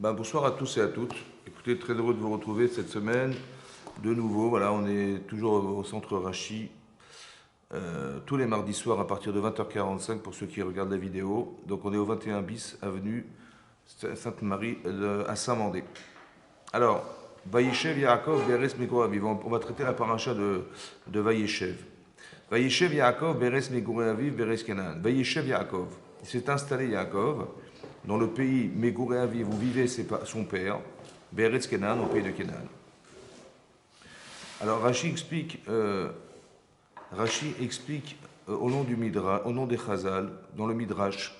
Bonsoir à tous et à toutes. Écoutez, très heureux de vous retrouver cette semaine. De nouveau, voilà, on est toujours au centre Rachi, tous les mardis soirs à partir de 20h45 pour ceux qui regardent la vidéo. Donc on est au 21 bis avenue Sainte-Marie à Saint-Mandé. Alors, Vaïchev Yaakov Beres Megoraviv. On va traiter la paracha de Vaïchev. Vaïchev Yaakov Beres Megoraviv Beres Kenan. Vaïchev Yaakov. Il s'est installé Yaakov dans le pays Megoraviv où vivait son père, Beres Kenan, au pays de Kenan. Alors Rashi explique au nom du Midrash, au nom des Chazal, dans le Midrash.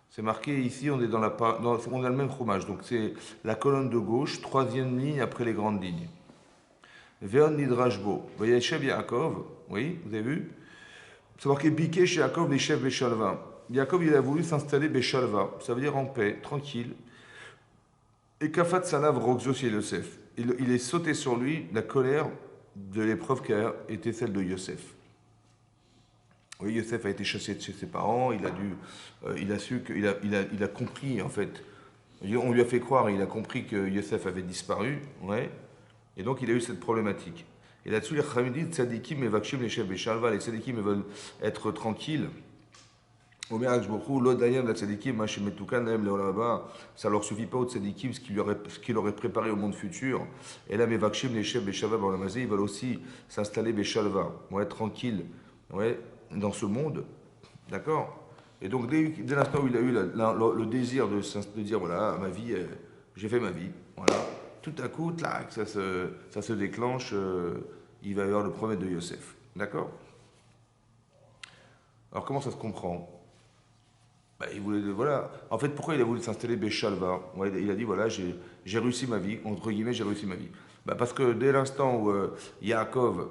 C'est marqué ici, on est on a le même fromage, donc c'est la colonne de gauche, troisième ligne après les grandes lignes. Veon Nidrashbo, Vayeshev Yaakov, oui, vous avez vu? C'est marqué Bikesh Yaakov Veshev Beshalva. Yaakov, il a voulu s'installer Beshalva, ça veut dire en paix, tranquille. Et Kafat Salav Roxos et Yosef. Il est sauté sur lui la colère de l'épreuve qui a été celle de Yosef. Oui, Yosef a été chassé de chez ses parents, il a compris en fait. On lui a fait croire, il a compris que Yosef avait disparu, ouais, et donc il a eu cette problématique. Et là-dessus, les Chachamim disent Tzadikim et Vakshim les chefs Beshalva, les Tzadikim veulent être tranquilles. Omer Akshbochou, l'Odayam, la Tzadikim, Machemetukan, Laem, Leolaba, ça leur suffit pas aux Tzadikim, ce qu'il aurait préparé au monde futur. Et là, mes Vakshim les chefs Beshalva, Balamazé, ils veulent aussi s'installer Beshalva, ouais, tranquille, ouais, dans ce monde, d'accord. Et donc, dès l'instant où il a eu le désir de dire voilà, ma vie, j'ai fait ma vie, voilà, tout à coup, tlac, ça se déclenche, il va y avoir le problème de Yosef, d'accord. Alors, comment ça se comprend? Il voulait, voilà. En fait, pourquoi il a voulu s'installer Béchalva? Ouais, il a dit voilà, j'ai réussi ma vie, entre guillemets, j'ai réussi ma vie. Parce que dès l'instant où Yaakov,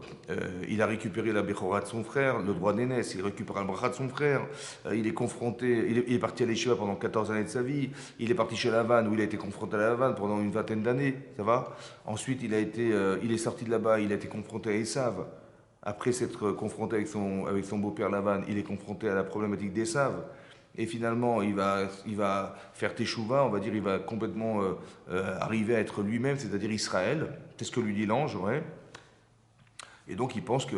il a récupéré la Bechora de son frère, le droit d'aînesse, il récupère le bracha de son frère, il est confronté, il est parti à l'Eshiva pendant 14 années de sa vie, il est parti chez Lavan où il a été confronté à Lavan pendant une vingtaine d'années, ça va. Ensuite, il est sorti de là-bas, il a été confronté à Esav. Après s'être confronté avec son beau-père Lavan, il est confronté à la problématique d'Esav. Et finalement, il va faire Teshuvah, on va dire, il va complètement arriver à être lui-même, c'est-à-dire Israël. C'est ce que lui dit l'ange, ouais. Et donc il pense que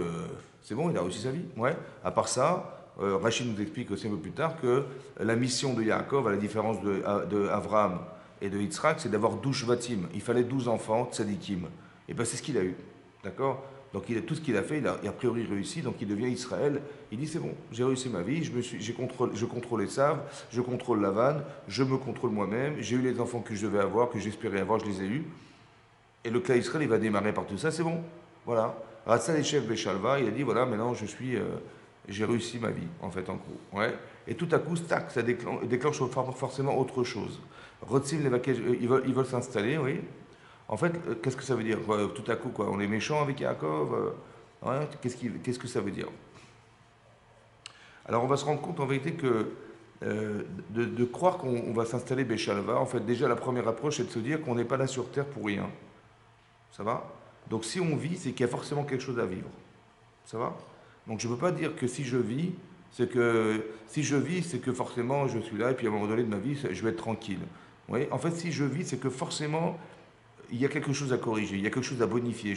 c'est bon, il a réussi sa vie, ouais. À part ça, Rachid nous explique aussi un peu plus tard que la mission de Yaakov, à la différence de Avraham et de Yitzhak, c'est d'avoir 12 shvatim. Il fallait 12 enfants, tzadikim. Et bien c'est ce qu'il a eu, d'accord. Donc tout ce qu'il a fait, il a priori réussi, donc il devient Israël. Il dit c'est bon, j'ai réussi ma vie, je contrôle Esav, je contrôle Lavan, je me contrôle moi-même, j'ai eu les enfants que je devais avoir, que j'espérais avoir, je les ai eus. Et le clan Israël, il va démarrer par tout ça, c'est bon, voilà. Ratzal Echef Beshalva, il a dit voilà, maintenant j'ai réussi ma vie, en fait, en gros. Ouais. Et tout à coup, tac, ça déclenche forcément autre chose. Rotzim, ils veulent s'installer, oui. En fait, qu'est-ce que ça veut dire tout à coup, quoi, on est méchant avec Yaakov ouais, qu'est-ce que ça veut dire? Alors, on va se rendre compte en vérité que de croire qu'on va s'installer Béchalva, en fait, déjà la première approche, c'est de se dire qu'on n'est pas là sur Terre pour rien. Ça va? Donc, si on vit, c'est qu'il y a forcément quelque chose à vivre. Ça va? Donc, je ne peux pas dire que si je vis, c'est que forcément je suis là et puis à un moment donné de ma vie, je vais être tranquille. Oui, en fait, si je vis, c'est que forcément il y a quelque chose à corriger, il y a quelque chose à bonifier.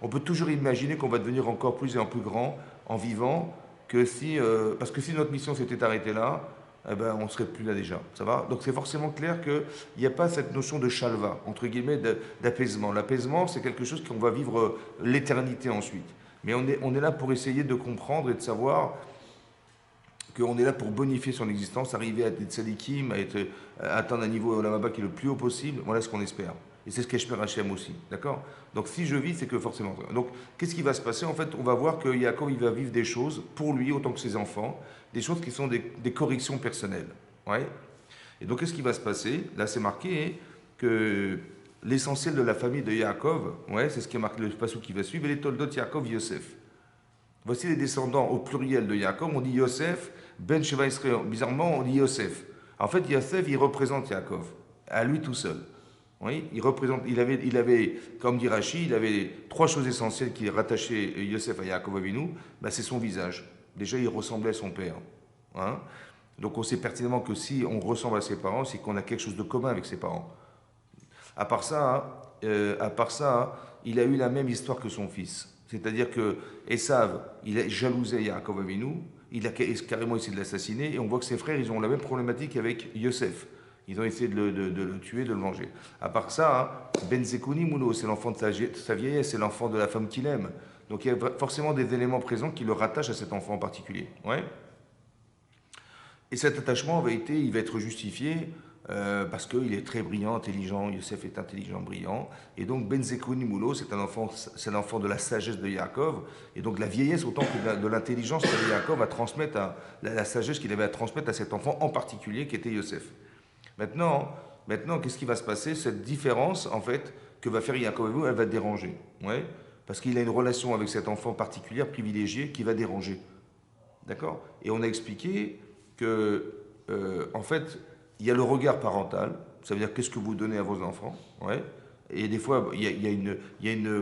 On peut toujours imaginer qu'on va devenir encore plus et en plus grand en vivant que si, parce que si notre mission s'était arrêtée là, eh ben, on ne serait plus là déjà. Ça va? Donc c'est forcément clair qu'il n'y a pas cette notion de chalva, entre guillemets, d'apaisement. L'apaisement, c'est quelque chose qu'on va vivre l'éternité ensuite. Mais on est là pour essayer de comprendre et de savoir qu'on est là pour bonifier son existence, arriver à être tzadikim, à atteindre un niveau Olamaba qui est le plus haut possible. Voilà ce qu'on espère. Et c'est ce qu'espère Hachem aussi. D'accord? Donc si je vis, c'est que forcément. Donc qu'est-ce qui va se passer? En fait, on va voir que Yaakov, il va vivre des choses, pour lui, autant que ses enfants, des choses qui sont des corrections personnelles. Ouais? Et donc qu'est-ce qui va se passer? Là, c'est marqué que l'essentiel de la famille de Yaakov, ouais, c'est ce qui est marqué le passage qui va suivre, et les Toldot Yaakov Yosef. Voici les descendants au pluriel de Yaakov, on dit Yosef, Ben Sheva Israël. Bizarrement, on dit Yosef. En fait, Yosef, il représente Yaakov, à lui tout seul. Oui, il avait, comme dit Rashi, il avait trois choses essentielles qui rattachaient Yosef à Yaakov Avinu. C'est son visage. Déjà, il ressemblait à son père. Hein. Donc, on sait pertinemment que si on ressemble à ses parents, c'est qu'on a quelque chose de commun avec ses parents. À part ça, il a eu la même histoire que son fils. C'est-à-dire que Esav, il a jalousé Yaakov Avinu, il a carrément essayé de l'assassiner, et on voit que ses frères, ils ont la même problématique avec Yosef. Ils ont essayé de le tuer, de le manger. À part ça, Ben Zekouni Moulo, c'est l'enfant de sa vieillesse, c'est l'enfant de la femme qu'il aime. Donc il y a forcément des éléments présents qui le rattachent à cet enfant en particulier. Ouais. Et cet attachement il va être justifié parce qu'il est très brillant, intelligent. Yosef est intelligent, brillant. Et donc Ben Zekouni Moulo, c'est l'enfant de la sagesse de Yaakov. Et donc la vieillesse autant que de l'intelligence qu'avait Yaakov à transmettre la sagesse qu'il avait à transmettre à cet enfant en particulier qui était Yosef. Maintenant, qu'est-ce qui va se passer? Cette différence, en fait, que va faire Yaakov Avinu, elle va déranger. Ouais, parce qu'il a une relation avec cet enfant particulière, privilégié, qui va déranger. D'accord? Et on a expliqué que, en fait, il y a le regard parental, ça veut dire qu'est-ce que vous donnez à vos enfants. Ouais. Et des fois,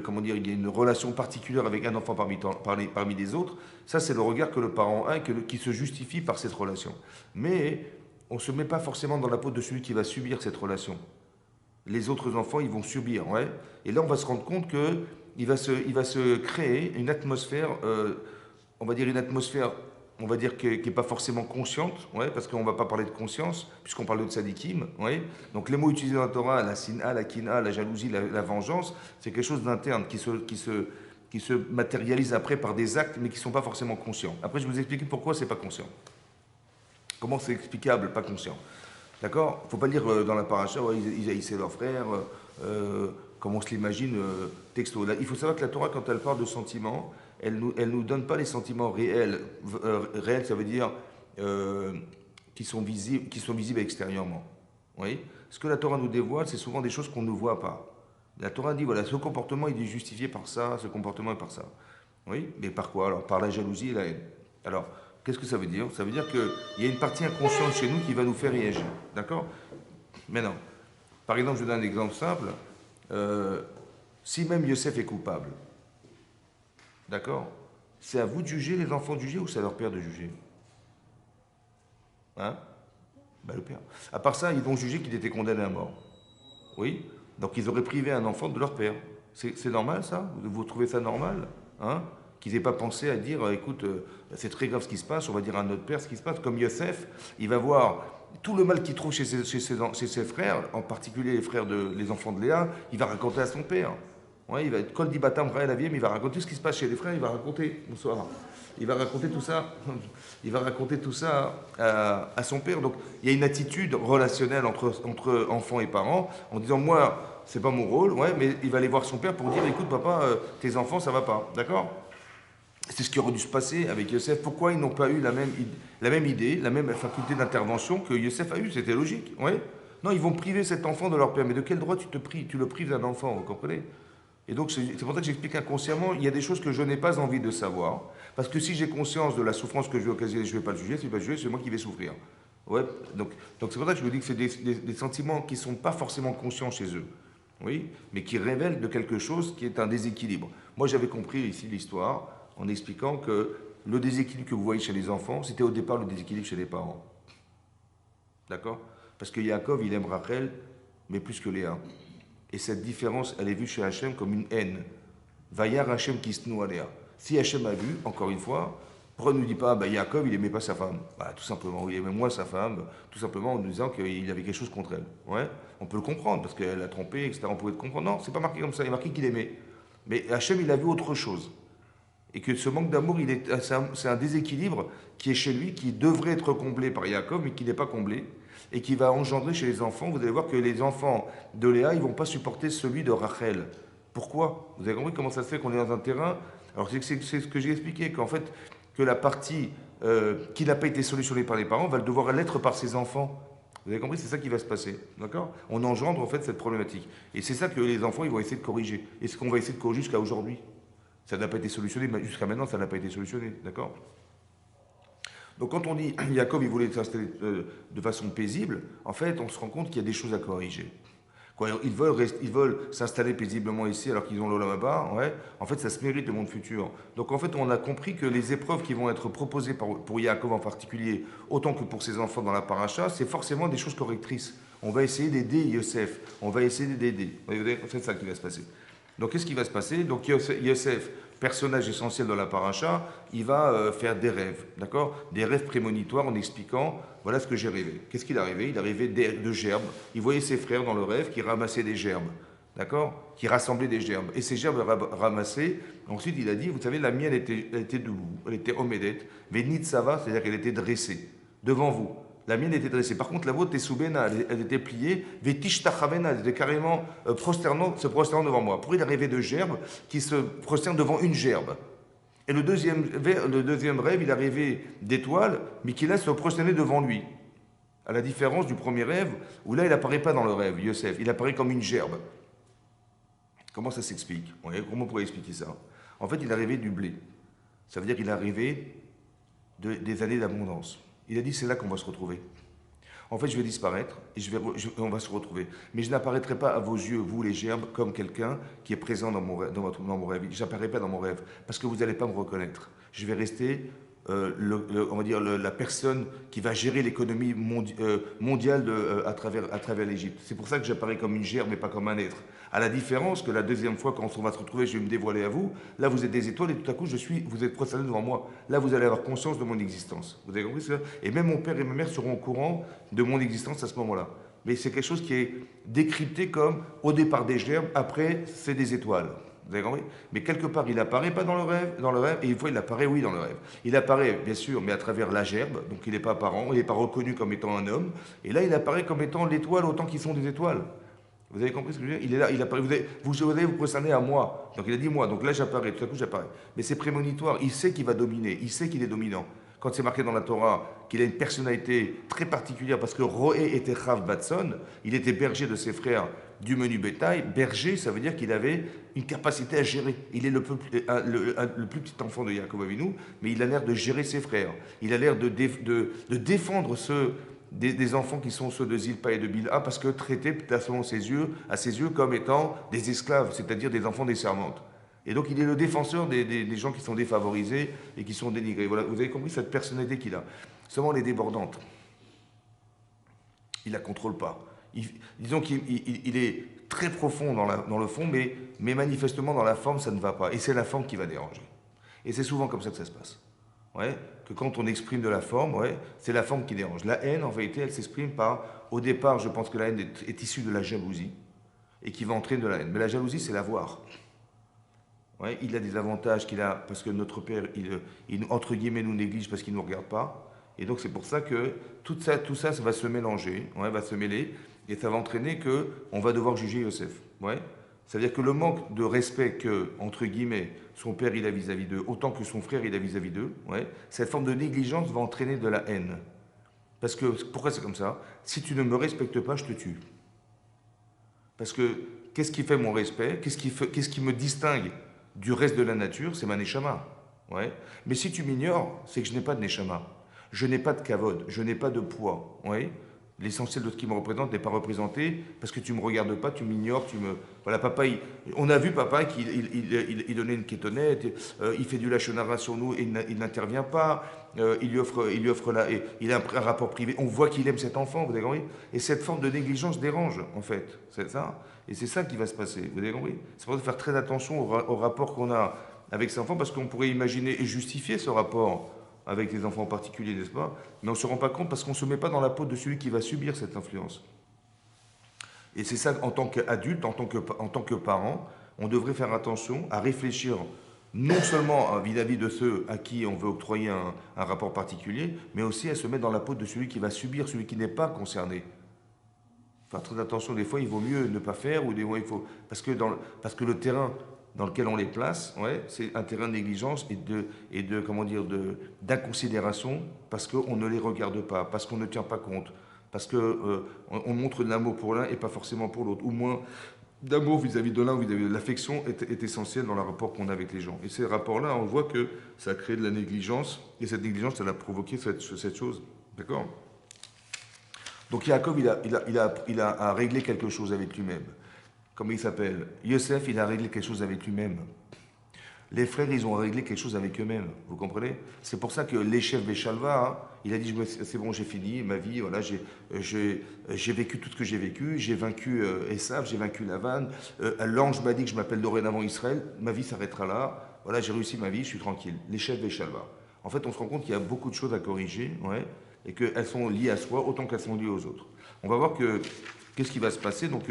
comment dire, il y a une relation particulière avec un enfant parmi les autres. Ça, c'est le regard que le parent a et qui se justifie par cette relation. Mais on ne se met pas forcément dans la peau de celui qui va subir cette relation. Les autres enfants, ils vont subir. Ouais. Et là, on va se rendre compte qu'il va se créer une atmosphère, on va dire une atmosphère, on va dire qui n'est pas forcément consciente, ouais, parce qu'on ne va pas parler de conscience, puisqu'on parle de tzadikim. Ouais. Donc les mots utilisés dans la Torah, la sina, la kina, la jalousie, la vengeance, c'est quelque chose d'interne qui se matérialise après par des actes, mais qui ne sont pas forcément conscients. Après, je vais vous expliquer pourquoi c'est pas conscient. Comment c'est explicable, pas conscient. D'accord. Il ne faut pas lire dans la paracha, ouais, ils haïssaient leurs frères, comme on se l'imagine, texto. Là, il faut savoir que la Torah, quand elle parle de sentiments, elle nous donne pas les sentiments réels. Réels, ça veut dire qui sont visibles extérieurement. Oui. Ce que la Torah nous dévoile, c'est souvent des choses qu'on ne voit pas. La Torah dit, voilà, ce comportement, il est justifié par ça, ce comportement est par ça. Oui. Mais par quoi? Alors, par la jalousie et la haine. Alors, qu'est-ce que ça veut dire? Ça veut dire qu'il y a une partie inconsciente chez nous qui va nous faire réagir. D'accord? Maintenant, par exemple, je vous donne un exemple simple. Si même Yosef est coupable, d'accord? C'est à vous de juger, les enfants de juger, ou c'est à leur père de juger? Hein? Ben, le père. À part ça, ils vont juger qu'il était condamné à mort. Oui? Donc ils auraient privé un enfant de leur père. C'est normal ça? Vous trouvez ça normal? Hein? Qu'ils n'aient pas pensé à dire, écoute, c'est très grave ce qui se passe, on va dire à notre père ce qui se passe. Comme Yosef, il va voir tout le mal qu'il trouve chez ses frères, en particulier les enfants de Léa, il va raconter à son père. Ouais, il va être Kol di Batam la vie, mais il va raconter ce qui se passe chez les frères, il va raconter, bonsoir, il va raconter tout ça, il va raconter tout ça à son père. Donc il y a une attitude relationnelle entre enfants et parents, en disant, moi, c'est pas mon rôle, ouais, mais il va aller voir son père pour dire, écoute papa, tes enfants, ça va pas, d'accord? C'est ce qui aurait dû se passer avec Yosef. Pourquoi ils n'ont pas eu la même idée, la même faculté d'intervention que Yosef a eu? C'était logique. Ouais. Non, ils vont priver cet enfant de leur père. Mais de quel droit tu le prives d'un enfant, vous comprenez? Et donc, c'est pour ça que j'explique inconsciemment, il y a des choses que je n'ai pas envie de savoir. Parce que si j'ai conscience de la souffrance que je vais occasionner, je ne vais pas le juger. Si je ne vais pas le juger, c'est moi qui vais souffrir. Ouais. Donc c'est pour ça que je vous dis que c'est des sentiments qui ne sont pas forcément conscients chez eux. Oui, mais qui révèlent de quelque chose qui est un déséquilibre. Moi, j'avais compris ici l'histoire en expliquant que le déséquilibre que vous voyez chez les enfants, c'était au départ le déséquilibre chez les parents. D'accord? Parce que Yaakov, il aime Rachel, mais plus que Léa. Et cette différence, elle est vue chez Hachem comme une haine. Vayar Hachem kisnu Léa. Si Hachem a vu, encore une fois, pourquoi ne nous dit pas, bah, Yaakov, il n'aimait pas sa femme? Bah, tout simplement, il aimait moins sa femme, tout simplement en nous disant qu'il avait quelque chose contre elle. Ouais, on peut le comprendre, parce qu'elle l'a trompé, etc. On pouvait le comprendre. Non, c'est pas marqué comme ça, il est marqué qu'il aimait. Mais Hachem, il a vu autre chose. Et que ce manque d'amour, c'est un déséquilibre qui est chez lui, qui devrait être comblé par Yaakov, mais qui n'est pas comblé, et qui va engendrer chez les enfants. Vous allez voir que les enfants de Léa, ils ne vont pas supporter celui de Rachel. Pourquoi? Vous avez compris comment ça se fait qu'on est dans un terrain? Alors c'est ce que j'ai expliqué, qu'en fait, que la partie qui n'a pas été solutionnée par les parents va devoir l'être par ses enfants. Vous avez compris? C'est ça qui va se passer. D'accord? On engendre en fait cette problématique. Et c'est ça que les enfants, ils vont essayer de corriger. Et ce qu'on va essayer de corriger jusqu'à aujourd'hui. Ça n'a pas été solutionné, mais jusqu'à maintenant, ça n'a pas été solutionné. D'accord? Donc quand on dit Yaakov, il voulait s'installer de façon paisible, en fait, on se rend compte qu'il y a des choses à corriger. Quoi, ils veulent s'installer paisiblement ici alors qu'ils ont l'Olam Haba, ouais. En fait, ça se mérite le monde futur. Donc en fait, on a compris que les épreuves qui vont être proposées pour Yaakov en particulier, autant que pour ses enfants dans la paracha, c'est forcément des choses correctrices. On va essayer d'aider Yosef. On va essayer d'aider. C'est ça qui va se passer. Donc, qu'est-ce qui va se passer? Donc, Yosef, personnage essentiel dans la paracha, il va faire des rêves, d'accord? Des rêves prémonitoires en expliquant, voilà ce que j'ai rêvé. Qu'est-ce qu'il a rêvé? Il a rêvé de gerbes. Il voyait ses frères dans le rêve qui ramassaient des gerbes, d'accord? Qui rassemblaient des gerbes. Et ces gerbes ramassées, ensuite il a dit, vous savez, la mienne elle était debout, elle était omedette, venit sava, c'est-à-dire qu'elle était dressée, devant vous. La mienne était dressée. Par contre, la vôtre était soubena, elle était pliée. Vetish tachavena, elle était carrément se prosternant devant moi. Pour il arrivait de gerbes qui se prosternent devant une gerbe. Et le deuxième rêve, il arrivait d'étoiles, mais qui là se prosternaient devant lui. À la différence du premier rêve, où là, il n'apparaît pas dans le rêve, Yosef. Il apparaît comme une gerbe. Comment ça s'explique? Comment on pourrait expliquer ça? En fait, il arrivait du blé. Ça veut dire qu'il arrivait des années d'abondance. Il a dit, c'est là qu'on va se retrouver. En fait, je vais disparaître et on va se retrouver. Mais je n'apparaîtrai pas à vos yeux, vous les gerbes, comme quelqu'un qui est présent dans mon rêve. Je n'apparaîtrai pas dans mon rêve parce que vous n'allez pas me reconnaître. Je vais rester, on va dire, la personne qui va gérer l'économie mondiale à travers l'Égypte. C'est pour ça que j'apparais comme une gerbe et pas comme un être. À la différence que la deuxième fois, quand on va se retrouver, je vais me dévoiler à vous. Là, vous êtes des étoiles et tout à coup, vous êtes prosterné devant moi. Là, vous allez avoir conscience de mon existence. Vous avez compris ça? Et même mon père et ma mère seront au courant de mon existence à ce moment-là. Mais c'est quelque chose qui est décrypté comme au départ des gerbes, après, c'est des étoiles. Vous avez compris? Mais quelque part, il n'apparaît pas dans le rêve, et une fois, il apparaît, oui, dans le rêve. Il apparaît, bien sûr, mais à travers la gerbe, donc il n'est pas apparent, il n'est pas reconnu comme étant un homme, et là, il apparaît comme étant l'étoile autant qu'ils sont des étoiles. Vous avez compris ce que je veux dire? Il est là, il apparaît, vous allez vous prosterner à moi. Donc il a dit moi, donc là j'apparais, tout à coup j'apparais. Mais c'est prémonitoire, il sait qu'il va dominer, il sait qu'il est dominant. Quand c'est marqué dans la Torah qu'il a une personnalité très particulière, parce que Roé était Chav Batson, il était berger de ses frères du menu bétail. Berger, ça veut dire qu'il avait une capacité à gérer. Il est le plus petit enfant de Yaakov Avinu, mais il a l'air de gérer ses frères. Il a l'air de défendre des enfants qui sont ceux de Zilpa et de Bilha, parce que traités à ses yeux comme étant des esclaves, c'est-à-dire des enfants des servantes. Et donc il est le défenseur des gens qui sont défavorisés et qui sont dénigrés. Voilà, vous avez compris cette personnalité qu'il a. Seulement, elle est débordante. Il ne la contrôle pas. Disons qu'il est très profond dans le fond, mais manifestement dans la forme, ça ne va pas. Et c'est la forme qui va déranger. Et c'est souvent comme ça que ça se passe. Ouais, que quand on exprime de la forme, ouais, c'est la forme qui dérange. La haine, en vérité, elle s'exprime par, au départ, je pense que la haine est issue de la jalousie et qui va entraîner de la haine. Mais la jalousie, c'est l'avoir. Ouais, il a des avantages qu'il a parce que notre père, il entre guillemets nous néglige parce qu'il ne nous regarde pas. Et donc c'est pour ça que tout ça, ça va se mélanger, ouais, va se mêler, et ça va entraîner que on va devoir juger Yosef. Ouais. C'est-à-dire que le manque de respect que, entre guillemets, son père il a vis-à-vis d'eux, autant que son frère il a vis-à-vis d'eux, ouais, cette forme de négligence va entraîner de la haine. Parce que, pourquoi c'est comme ça? Si tu ne me respectes pas, je te tue. Parce que, qu'est-ce qui fait mon respect? Qu'est-ce qui me distingue du reste de la nature? C'est ma neshama. Ouais. Mais si tu m'ignores, c'est que je n'ai pas de neshama. Je n'ai pas de kavod, je n'ai pas de poids. Ouais. L'essentiel de ce qui me représente n'est pas représenté parce que tu ne me regardes pas, tu m'ignores, Voilà, papa, on a vu papa qu'il il donnait une kétonnette, il fait du lachonara sur nous et il n'intervient pas, il lui offre il a un rapport privé, on voit qu'il aime cet enfant, vous avez compris? Et cette forme de négligence dérange, en fait, c'est ça. Et c'est ça qui va se passer, vous avez compris? C'est pour ça faire très attention au rapport qu'on a avec cet enfant parce qu'on pourrait imaginer et justifier ce rapport avec les enfants en particulier, n'est-ce pas? Mais on ne se rend pas compte parce qu'on ne se met pas dans la peau de celui qui va subir cette influence. Et c'est ça, en tant qu'adulte, en tant que parent, on devrait faire attention à réfléchir non seulement vis-à-vis de ceux à qui on veut octroyer un rapport particulier, mais aussi à se mettre dans la peau de celui qui va subir, celui qui n'est pas concerné. Faire très attention, des fois il vaut mieux ne pas faire, ou des fois il faut... Parce que le terrain dans lequel on les place, ouais, c'est un terrain de négligence et de comment dire, d'inconsidération, parce qu'on ne les regarde pas, parce qu'on ne tient pas compte, parce qu'on on montre de l'amour pour l'un et pas forcément pour l'autre, ou moins d'amour vis-à-vis de l'un, vis-à-vis de l'affection est essentielle dans le rapport qu'on a avec les gens. Et ces rapports-là, on voit que ça a créé de la négligence, et cette négligence, elle a provoqué cette chose. D'accord? Donc Yaakov, il a réglé quelque chose avec lui-même. Comment il s'appelle? Yosef, il a réglé quelque chose avec lui-même. Les frères, ils ont réglé quelque chose avec eux-mêmes, vous comprenez? C'est pour ça que l'échef Béchalva, hein, il a dit, c'est bon, j'ai fini ma vie, voilà, j'ai vécu tout ce que j'ai vécu, j'ai vaincu Esav, j'ai vaincu Lavan, l'ange m'a dit que je m'appelle dorénavant Israël, ma vie s'arrêtera là, voilà, j'ai réussi ma vie, je suis tranquille. L'échef Béchalva. En fait, on se rend compte qu'il y a beaucoup de choses à corriger, ouais, et qu'elles sont liées à soi autant qu'elles sont liées aux autres. On va voir que, qu'est-ce qui va se passer? Donc,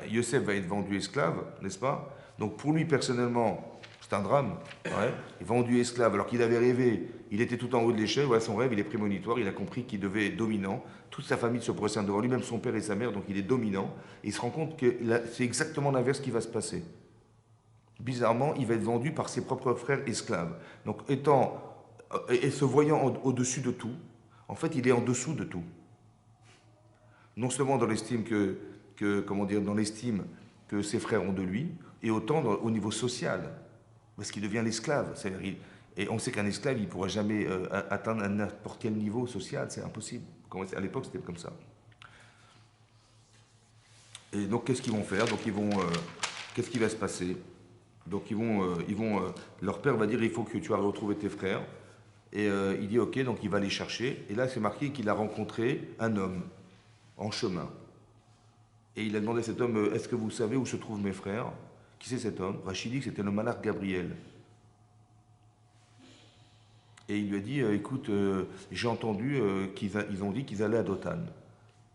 Yosef va être vendu esclave, n'est-ce pas? Donc, pour lui, personnellement, c'est un drame. Ouais. Il est vendu esclave alors qu'il avait rêvé. Il était tout en haut de l'échelle. Voilà, son rêve, il est prémonitoire. Il a compris qu'il devait être dominant. Toute sa famille se procède devant lui, même son père et sa mère. Donc il est dominant. Et il se rend compte que c'est exactement l'inverse qui va se passer. Bizarrement, il va être vendu par ses propres frères esclaves. Donc et se voyant au-dessus de tout, en fait, il est en dessous de tout. Non seulement dans l'estime comment dire, dans l'estime que ses frères ont de lui, et autant au niveau social. Parce qu'il devient l'esclave. Et on sait qu'un esclave, il ne pourra jamais atteindre n'importe quel niveau social, c'est impossible. À l'époque, c'était comme ça. Et donc, qu'est-ce qu'ils vont faire? Donc, qu'est-ce qui va se passer? Donc, leur père va dire, il faut que tu ailles retrouver tes frères. Et il dit, ok, donc il va les chercher. Et là, c'est marqué qu'il a rencontré un homme en chemin. Et il a demandé à cet homme, est-ce que vous savez où se trouvent mes frères? Qui c'est cet homme? Rachid dit que c'était le malach Gabriel. Et il lui a dit, écoute, j'ai entendu qu'ils ont dit qu'ils allaient à Dothan.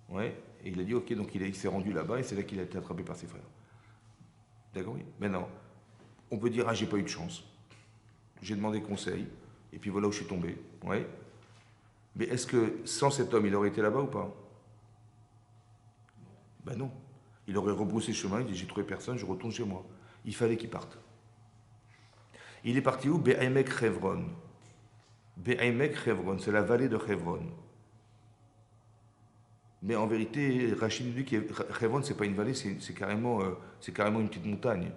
Ouais. Et il a dit, ok, donc il s'est rendu là-bas et c'est là qu'il a été attrapé par ses frères. D'accord, oui. Maintenant, on peut dire, ah, j'ai pas eu de chance. J'ai demandé conseil, et puis voilà où je suis tombé. Ouais. Mais est-ce que sans cet homme, il aurait été là-bas ou pas? Ben non. Il aurait rebroussé chemin, il dit, j'ai trouvé personne, je retourne chez moi. Il fallait qu'il parte. Il est parti où? Be'emek Chevron. Be'emek Chevron, c'est la vallée de Chevron. Mais en vérité, Rachid dit que Chevron, c'est pas une vallée, c'est carrément une petite montagne.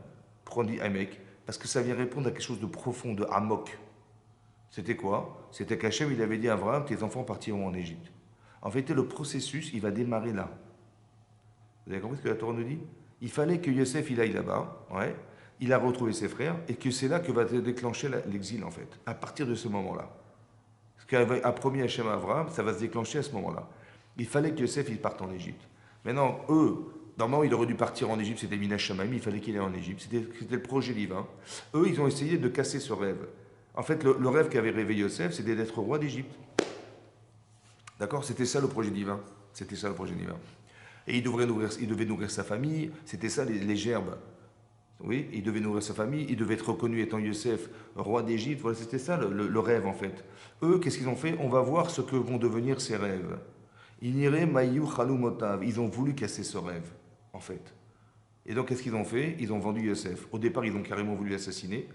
Pourquoi on dit Emek? Parce que ça vient répondre à quelque chose de profond, de Amok. C'était quoi? C'était qu'Hachem, il avait dit à Abraham, tes enfants partiront en Égypte. En vérité, le processus, il va démarrer là. Vous avez compris ce que la Torah nous dit? Il fallait que Yosef, il aille là-bas, ouais. Il a retrouvé ses frères, et que c'est là que va se déclencher l'exil, en fait, à partir de ce moment-là. Ce qu'a promis Hachem à Abraham, ça va se déclencher à ce moment-là. Il fallait que Yosef, il parte en Égypte. Maintenant, normalement, il aurait dû partir en Égypte, c'était Minash Shamaim, il fallait qu'il aille en Égypte, c'était le projet divin. Eux, ils ont essayé de casser ce rêve. En fait, le rêve qu'avait rêvé Yosef, c'était d'être roi d'Égypte. D'accord? C'était ça le projet divin. C'était ça le projet divin. Et il devait nourrir sa famille, c'était ça les gerbes. Oui, il devait nourrir sa famille, il devait être reconnu étant Yosef, roi d'Égypte. Voilà, c'était ça le rêve en fait. Eux, qu'est-ce qu'ils ont fait? On va voir ce que vont devenir ces rêves. Inire Mayu Chalumotav. Ils ont voulu casser ce rêve, en fait. Et donc, qu'est-ce qu'ils ont fait? Ils ont vendu Yosef. Au départ, ils ont carrément voulu l'assassiner.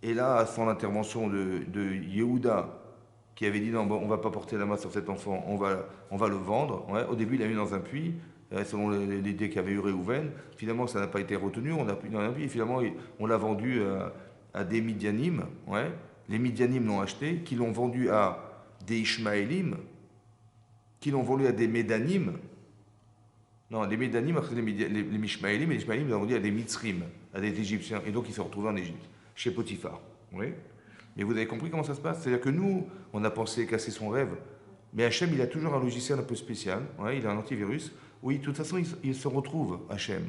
Et là, sans l'intervention de Yehuda, qui avait dit non, bon, on ne va pas porter la main sur cet enfant, on va le vendre. Ouais, au début, il l'a mis dans un puits, selon l'idée qu'avait eu Réhouven. Finalement, ça n'a pas été retenu, on l'a pris dans un puits, et finalement, on l'a vendu à des Midianim. Ouais. Les Midianim l'ont acheté, qui l'ont vendu à des Ishmaélim, qui l'ont vendu à des Médanim. Non, les Médanim, les Mishmaélim, et les Ishmaélim l'ont vendu à des Mitzrim, à des Égyptiens. Et donc, ils se sont retrouvés en Égypte, chez Potiphar. Oui. Mais vous avez compris comment ça se passe? C'est-à-dire que nous, on a pensé casser son rêve. Mais Hachem, il a toujours un logiciel un peu spécial. Ouais, il a un antivirus. Oui, de toute façon, il se retrouve, Hachem.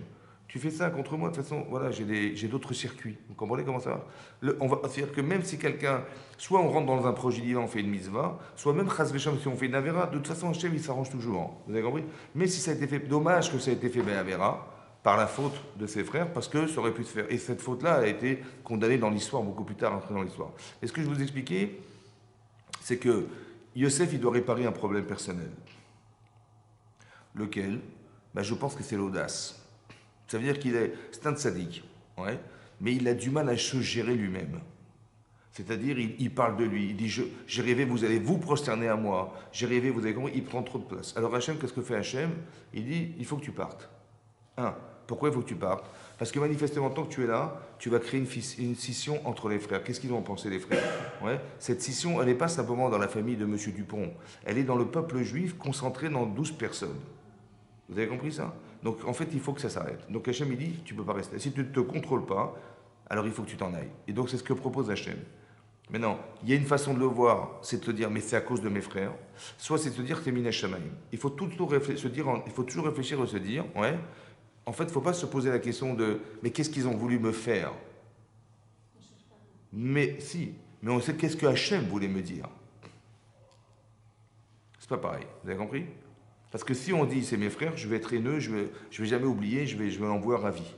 Tu fais ça contre moi, de toute façon, voilà, j'ai d'autres circuits. Vous comprenez comment ça va? C'est-à-dire que même si quelqu'un, soit on rentre dans un projet divin, on fait une mitzvah, soit même chas vesham, si on fait une avera, de toute façon, Hachem, il s'arrange toujours. Vous avez compris? Mais si ça a été fait, dommage que ça a été fait ben avera, par la faute de ses frères, parce que ça aurait pu se faire. Et cette faute-là a été condamnée dans l'histoire, beaucoup plus tard, entrée dans l'histoire. Et ce que je vous expliquais, c'est que Yosef, il doit réparer un problème personnel. Lequel? Ben, je pense que c'est l'audace. Ça veut dire c'est un tzaddik, ouais, mais il a du mal à se gérer lui-même. C'est-à-dire, il parle de lui, il dit, j'ai rêvé, vous allez vous prosterner à moi, j'ai rêvé, vous avez compris, il prend trop de place. Alors Hachem, qu'est-ce que fait Hachem? Il dit, il faut que tu partes. Pourquoi il faut que tu partes? Parce que manifestement, tant que tu es là, tu vas créer une scission entre les frères. Qu'est-ce qu'ils vont penser, les frères? Ouais. Cette scission, elle n'est pas simplement dans la famille de M. Dupont. Elle est dans le peuple juif concentré dans 12 personnes. Vous avez compris ça? Donc, en fait, il faut que ça s'arrête. Donc, Hachem, il dit, tu ne peux pas rester. Si tu ne te contrôles pas, alors il faut que tu t'en ailles. Et donc c'est ce que propose Hachem. Maintenant, il y a une façon de le voir, c'est de te dire, mais c'est à cause de mes frères. Soit c'est de te dire, c'est Mina Shamaim. Il faut toujours il faut toujours réfléchir et se dire, ouais, en fait, il ne faut pas se poser la question de, mais qu'est-ce qu'ils ont voulu me faire? Mais si, mais on sait qu'est-ce que Hachem voulait me dire. C'est pas pareil, vous avez compris? Parce que si on dit, c'est mes frères, je vais être haineux, je vais jamais oublier, je vais l'en voir à vie.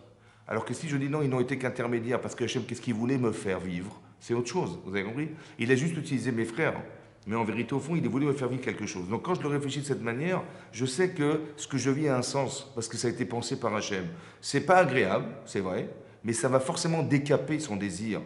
Alors que si je dis non, ils n'ont été qu'intermédiaires, parce que Hachem, qu'est-ce qu'il voulait me faire vivre? C'est autre chose, vous avez compris? Il a juste utilisé mes frères, mais en vérité, au fond, il voulait me faire vivre quelque chose. Donc quand je le réfléchis de cette manière, je sais que ce que je vis a un sens, parce que ça a été pensé par Hachem. C'est pas agréable, c'est vrai, mais ça va forcément décaper son désir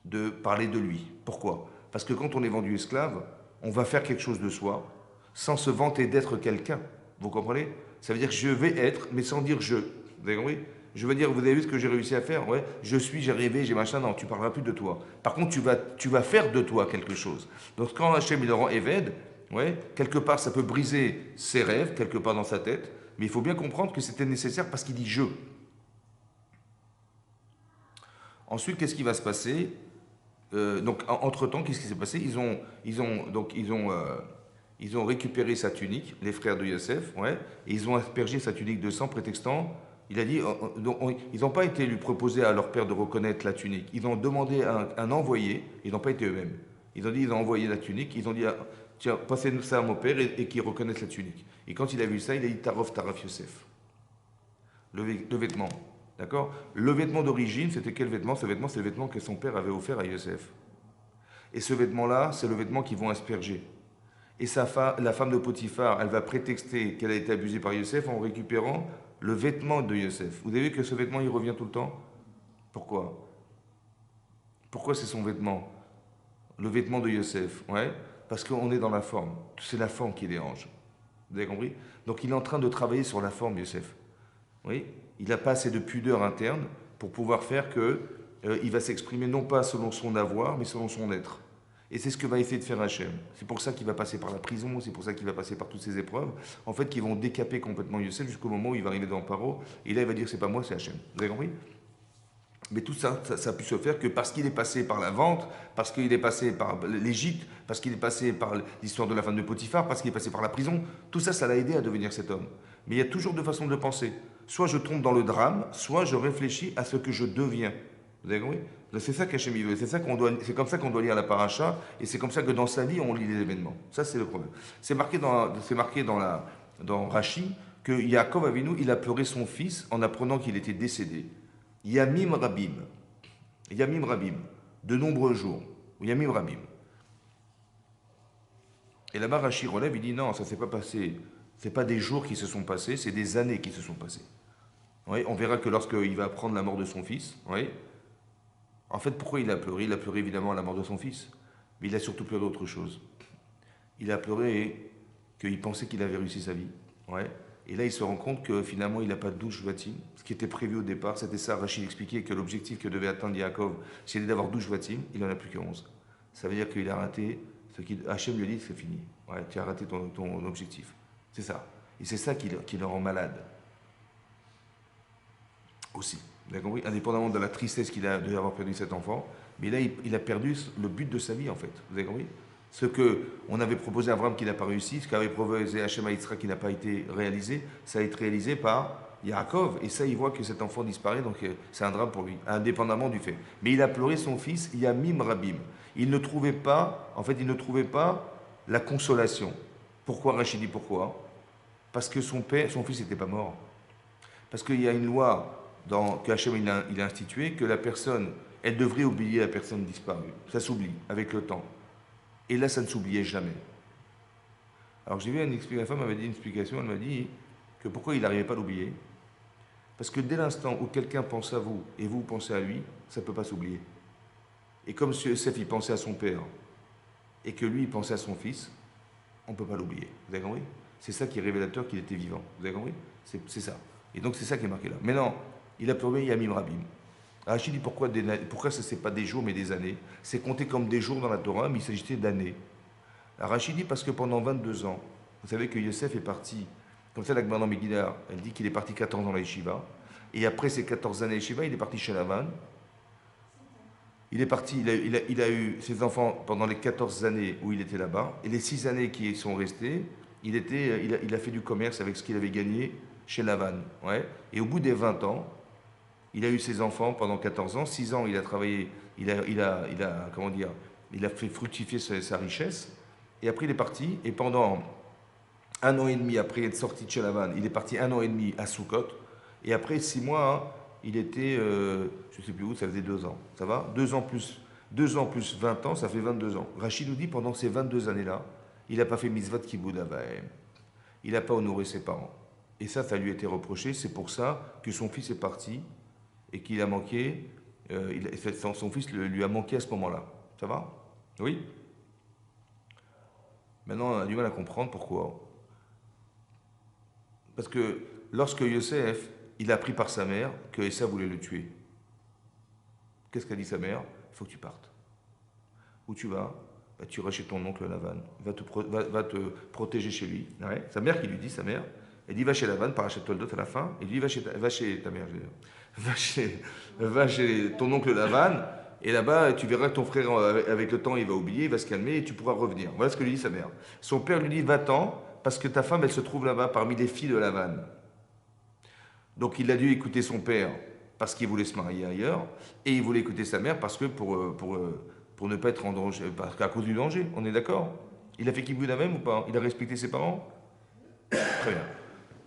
de parler de lui. Pourquoi? Parce que quand on est vendu esclave, on va faire quelque chose de soi, sans se vanter d'être quelqu'un. Vous comprenez? Ça veut dire que je vais être, mais sans dire je. Vous avez compris? Je veux dire, vous avez vu ce que j'ai réussi à faire? Ouais, je suis, j'ai rêvé, j'ai machin. Non, tu parleras plus de toi. Par contre, tu vas faire de toi quelque chose. Donc quand Hachem il le rend Eved, ouais, quelque part ça peut briser ses rêves, quelque part dans sa tête, mais il faut bien comprendre que c'était nécessaire parce qu'il dit je. Ensuite, qu'est-ce qui va se passer? Donc, entre-temps, qu'est-ce qui s'est passé? Ils ont récupéré sa tunique, les frères de Yosef, ouais, et ils ont aspergé sa tunique de sang, prétextant, il a dit, ils n'ont pas été lui proposer à leur père de reconnaître la tunique. Ils ont demandé un envoyé, ils n'ont pas été eux-mêmes. Ils ont envoyé la tunique, ils ont dit, ah, tiens, passez ça à mon père et qu'ils reconnaissent la tunique. Et quand il a vu ça, il a dit, Taraf Yosef, le vêtement. D'accord? Le vêtement d'origine, c'était quel vêtement? Ce vêtement, c'est le vêtement que son père avait offert à Yosef. Et ce vêtement-là, c'est le vêtement qu'ils vont asperger. Et la femme de Potiphar, elle va prétexter qu'elle a été abusée par Yosef en récupérant le vêtement de Yosef. Vous avez vu que ce vêtement, il revient tout le temps? Pourquoi? Pourquoi c'est son vêtement? Le vêtement de Yosef, ouais? Parce qu'on est dans la forme. C'est la forme qui dérange. Vous avez compris? Donc il est en train de travailler sur la forme, Yosef. Oui, il n'a pas assez de pudeur interne pour pouvoir faire que il va s'exprimer non pas selon son avoir, mais selon son être. Et c'est ce que va essayer de faire Hachem. C'est pour ça qu'il va passer par la prison, c'est pour ça qu'il va passer par toutes ces épreuves, en fait, qui vont décaper complètement Yosef jusqu'au moment où il va arriver devant Paro, et là il va dire c'est pas moi, c'est Hachem. Vous avez compris? Mais tout ça, ça a pu se faire que parce qu'il est passé par la vente, parce qu'il est passé par l'Égypte, parce qu'il est passé par l'histoire de la femme de Potiphar, parce qu'il est passé par la prison, tout ça, ça l'a aidé à devenir cet homme. Mais il y a toujours deux façons de penser. Soit je tombe dans le drame, soit je réfléchis à ce que je deviens. Vous avez compris? C'est ça qu'Hachem veut. C'est comme ça qu'on doit lire la paracha, et c'est comme ça que dans sa vie, on lit les événements. Ça, c'est le problème. C'est marqué dans Rashi que Yaakov Avinu, il a pleuré son fils en apprenant qu'il était décédé. Yamim Rabim, de nombreux jours, Yamim Rabim. Et là-bas, Rashi relève, il dit non, ça ne s'est pas passé, ce n'est pas des jours qui se sont passés, c'est des années qui se sont passées. Oui, on verra que lorsqu'il va apprendre la mort de son fils, oui, en fait, pourquoi il a pleuré? Il a pleuré évidemment à la mort de son fils, mais il a surtout pleuré autre chose. Il a pleuré qu'il pensait qu'il avait réussi sa vie, ouais. Et là, il se rend compte que finalement, il n'a pas de 12 Shvatim. Ce qui était prévu au départ, c'était ça. Rachid expliquait que l'objectif que devait atteindre Yaakov, c'était d'avoir 12 Shvatim. Il n'en a plus que 11. Ça veut dire qu'il a raté ce qu'il. Hachem lui a dit c'est fini. Ouais, tu as raté ton objectif. C'est ça. Et c'est ça qui le rend malade. Aussi. Vous avez compris? Indépendamment de la tristesse qu'il a d'avoir perdu cet enfant, mais là, il a perdu le but de sa vie, en fait. Vous avez compris? Ce qu'on avait proposé à Abraham qui n'a pas réussi, ce qu'avait proposé Hachem à Yitzhak qui n'a pas été réalisé, ça a été réalisé par Yaakov. Et ça, il voit que cet enfant disparaît, donc c'est un drame pour lui, indépendamment du fait. Mais il a pleuré son fils, Yamim Rabim. Il ne trouvait pas, la consolation. Pourquoi Rachid dit pourquoi? Parce que son fils n'était pas mort. Parce qu'il y a une loi que Hachem il a instituée, que la personne, elle devrait oublier la personne disparue. Ça s'oublie avec le temps. Et là, ça ne s'oubliait jamais. Alors j'ai vu la femme m'avait dit une explication, elle m'a dit que pourquoi il n'arrivait pas à l'oublier. Parce que dès l'instant où quelqu'un pense à vous et vous pensez à lui, ça ne peut pas s'oublier. Et comme Yosef, il pensait à son père, et que lui, il pensait à son fils, on ne peut pas l'oublier. Vous avez compris? C'est ça qui est révélateur qu'il était vivant. Vous avez compris? C'est ça. Et donc c'est ça qui est marqué là. Maintenant, il a pleuré Yamim Rabim. Rachid dit pourquoi ce n'est pas des jours mais des années? C'est compté comme des jours dans la Torah, mais il s'agissait d'années. Rachid dit parce que pendant 22 ans, vous savez que Yosef est parti, comme ça la Gemara dans Megillah, elle dit qu'il est parti 14 ans à la Yeshiva, et après ces 14 années à Yeshiva, il est parti chez Lavan, Il est parti, il a eu ses enfants pendant les 14 années où il était là-bas, et les 6 années qui sont restées, il a fait du commerce avec ce qu'il avait gagné chez Lavan. Ouais. Et au bout des 20 ans, il a eu ses enfants pendant 14 ans, 6 ans il a travaillé, comment dire, il a fait fructifier sa richesse, et après il est parti, et pendant un an et demi après être sorti de chez Lavan, il est parti un an et demi à Soukot. Et après 6 mois, hein, il était, je ne sais plus où, ça faisait 2 ans. Ça va 2 ans plus 20 ans, ça fait 22 ans. Rachid nous dit, pendant ces 22 années-là, il n'a pas fait mitzvot kibbud avaim. Il n'a pas honoré ses parents. Et ça lui a été reproché. C'est pour ça que son fils est parti et qu'il a manqué, son fils lui a manqué à ce moment-là. Ça va? Oui. Maintenant, on a du mal à comprendre pourquoi. Parce que lorsque Yosef, il a appris par sa mère que Essa voulait le tuer, qu'est-ce qu'a dit sa mère? Il faut que tu partes. Où tu vas? Bah, tu iras chez ton oncle Lavan. Va te protéger chez lui. Ouais. Sa mère qui lui dit, sa mère, elle dit va chez Lavan, parachat Toldot à la fin. Et lui va chez ta mère. Va chez ton oncle Lavan. Et là-bas, tu verras que ton frère, avec le temps, il va oublier, il va se calmer et tu pourras revenir. Voilà ce que lui dit sa mère. Son père lui dit va-t'en, parce que ta femme, elle se trouve là-bas parmi les filles de Lavan. Donc il a dû écouter son père parce qu'il voulait se marier ailleurs, et il voulait écouter sa mère parce que pour ne pas être en danger, parce qu'à cause du danger, on est d'accord? Il a fait kibbutz même ou pas? Il a respecté ses parents? Très bien.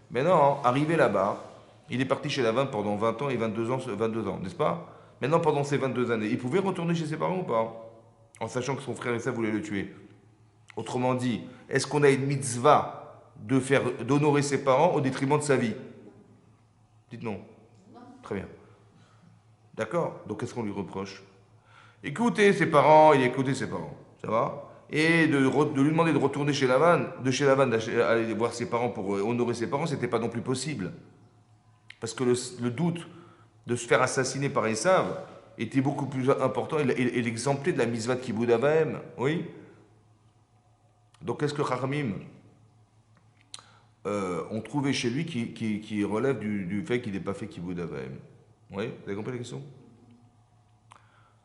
Maintenant, arrivé là-bas, il est parti chez Lavan pendant 20 ans et 22 ans, n'est-ce pas? Maintenant, pendant ces 22 années, il pouvait retourner chez ses parents ou pas? En sachant que son frère et ça voulaient le tuer. Autrement dit, est-ce qu'on a une mitzvah d'honorer ses parents au détriment de sa vie? Dites non. Très bien. D'accord? Donc qu'est-ce qu'on lui reproche? Écoutez ses parents, il a écouté ses parents. Ça va? Et de lui demander de retourner chez Lavan, aller voir ses parents pour honorer ses parents, c'était pas non plus possible. Parce que le doute de se faire assassiner par Esav était beaucoup plus important et l'exemplé de la mitzvah de Kibbutz Avaim. Oui? Donc qu'est-ce que Chachamim ont trouvé chez lui qui relève du fait qu'il n'ait pas fait Kibbutz Avaim? Oui? Vous avez compris la question?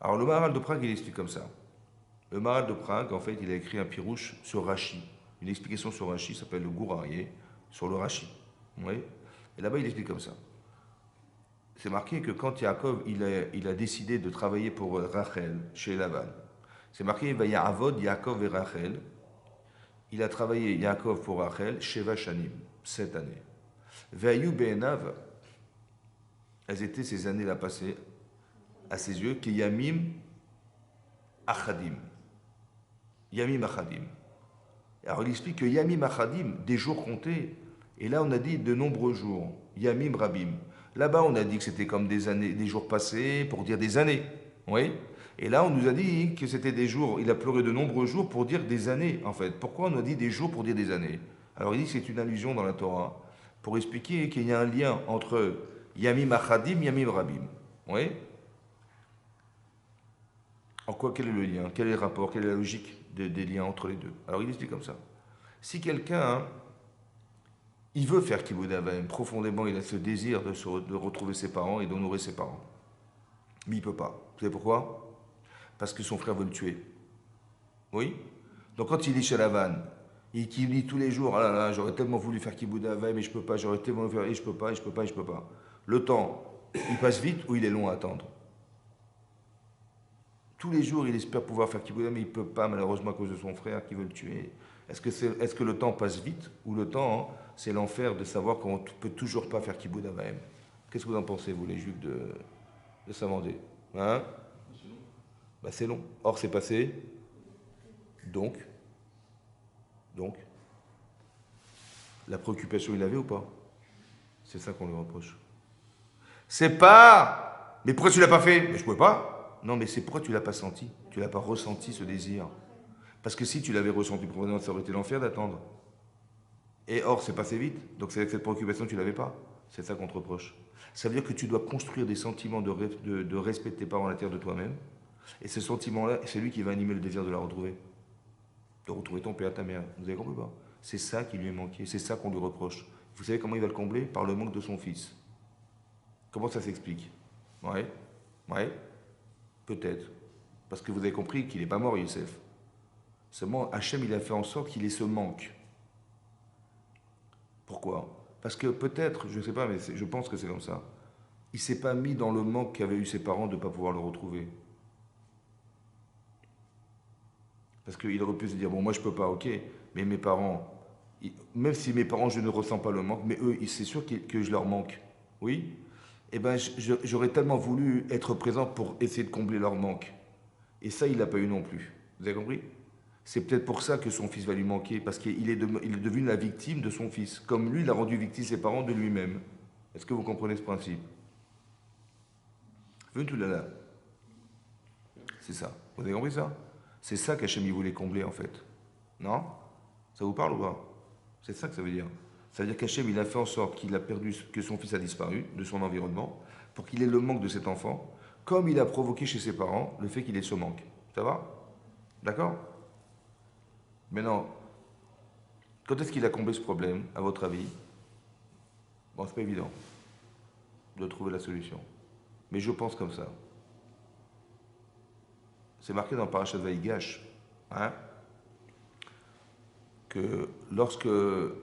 Alors le Maharal de Prague, il explique comme ça. Le Maharal de Prague, en fait, il a écrit un pirouche sur Rashi. Une explication sur Rashi s'appelle le Gourarié, sur le Rashi. Oui? Et là-bas, il explique comme ça. C'est marqué que quand Yaakov, il a décidé de travailler pour Rachel, chez Lavan, c'est marqué Vayavod Yaakov et Rachel. Il a travaillé Yaakov pour Rachel, Sheva Shanim, 7 années. Vayu Be'enav, elles étaient ces années-là passées à ses yeux, qui Yamim Achadim. Yamim Achadim. Alors il explique que Yamim Achadim, des jours comptés, et là on a dit de nombreux jours, Yamim Rabim. Là-bas on a dit que c'était comme des années, des jours passés pour dire des années. Oui. Et là on nous a dit que c'était des jours, il a pleuré de nombreux jours pour dire des années en fait. Pourquoi on a dit des jours pour dire des années? Alors il dit que c'est une allusion dans la Torah pour expliquer qu'il y a un lien entre Yamim Achadim, Yamim Rabim. Oui. En quoi, quel est le lien? Quel est le rapport? Quelle est la logique des liens entre les deux? Alors il explique comme ça. Si quelqu'un, hein, il veut faire Kibbutz Avaim, profondément il a ce désir de retrouver ses parents et d'honorer ses parents, mais il ne peut pas. Vous savez pourquoi? Parce que son frère veut le tuer. Oui? Donc quand il est chez Lavan, et qu'il dit tous les jours, ah là là, j'aurais tellement voulu faire Kibbutz Avaim, mais je ne peux pas, j'aurais tellement voulu faire, et je ne peux pas, et je ne peux pas, et je ne peux pas. Le temps, il passe vite ou il est long à attendre? Tous les jours, il espère pouvoir faire Kibbutz, mais il ne peut pas, malheureusement, à cause de son frère qui veut le tuer. Est-ce que le temps passe vite ou le temps, hein, c'est l'enfer de savoir qu'on ne peut toujours pas faire Kibbutz Avaim? Qu'est-ce que vous en pensez, vous, les juifs de Saint-Mandé? Hein? Bah, c'est long. Or, c'est passé. Donc, la préoccupation, il l'avait ou pas? C'est ça qu'on lui reproche. C'est pas. Mais pourquoi tu l'as pas fait? Mais je ne pouvais pas. Non, mais c'est pourquoi tu ne l'as pas senti. Tu n'as pas ressenti ce désir. Parce que si tu l'avais ressenti profondément, ça aurait été l'enfer d'attendre. Et or, c'est passé vite. Donc c'est avec cette préoccupation que tu ne l'avais pas. C'est ça qu'on te reproche. Ça veut dire que tu dois construire des sentiments de respect de tes parents à l'intérieur de toi-même. Et ce sentiment-là, c'est lui qui va animer le désir de la retrouver. De retrouver ton père, ta mère. Vous avez compris ou pas? C'est ça qui lui est manqué. C'est ça qu'on lui reproche. Vous savez comment il va le combler? Par le manque de son fils. Comment ça s'explique? Ouais. Peut-être. Parce que vous avez compris qu'il n'est pas mort, Youssef. Seulement, Hachem, il a fait en sorte qu'il ait ce manque. Pourquoi? Parce que peut-être, je ne sais pas, mais je pense que c'est comme ça. Il ne s'est pas mis dans le manque qu'avaient eu ses parents de ne pas pouvoir le retrouver. Parce qu'il aurait pu se dire, bon, moi je ne peux pas, ok, mais mes parents, même si mes parents, je ne ressens pas le manque, mais eux, c'est sûr que je leur manque. Oui? Eh bien, j'aurais tellement voulu être présent pour essayer de combler leur manque. Et ça, il l'a pas eu non plus. Vous avez compris? C'est peut-être pour ça que son fils va lui manquer, parce qu'il est, il est devenu la victime de son fils, comme lui, il a rendu victime ses parents de lui-même. Est-ce que vous comprenez ce principe? Venez tout là. C'est ça. Vous avez compris ça? C'est ça qu'Hachem voulait combler en fait. Non? Ça vous parle ou pas? C'est ça que ça veut dire. Ça veut dire qu'Hachem il a fait en sorte qu'il a perdu, que son fils a disparu de son environnement, pour qu'il ait le manque de cet enfant, comme il a provoqué chez ses parents le fait qu'il ait ce manque. Ça va? D'accord? Maintenant, quand est-ce qu'il a comblé ce problème, à votre avis? Bon, c'est pas évident de trouver la solution. Mais je pense comme ça. C'est marqué dans le Parashat Vaïgash, hein, que lorsque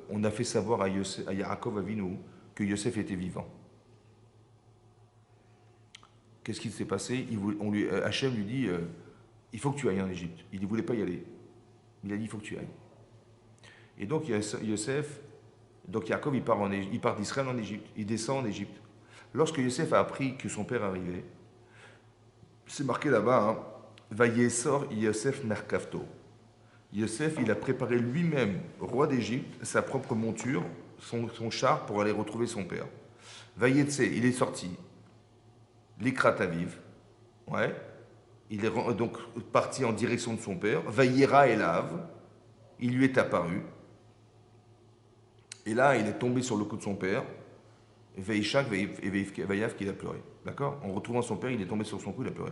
on a fait savoir à Yaakov Avinu que Yosef était vivant, qu'est-ce qui s'est passé? Hachem lui dit il faut que tu ailles en Égypte. Il ne voulait pas y aller. Il a dit il faut que tu ailles. Et donc Yosef, donc Yaakov il part d'Israël en Égypte. Il descend en Égypte. Lorsque Yosef a appris que son père arrivait, c'est marqué là-bas, hein, Vayesor Yosef Merkavto. Yosef, il a préparé lui-même, roi d'Égypte, sa propre monture, son char pour aller retrouver son père. Vayetse, il est sorti. L'Ikrat Aviv, ouais. Il est donc parti en direction de son père. Vayera Elav, il lui est apparu. Et là, il est tombé sur le cou de son père. Veishak et Vayav qu'il a pleuré. D'accord? En retrouvant son père, il est tombé sur son cou, il a pleuré.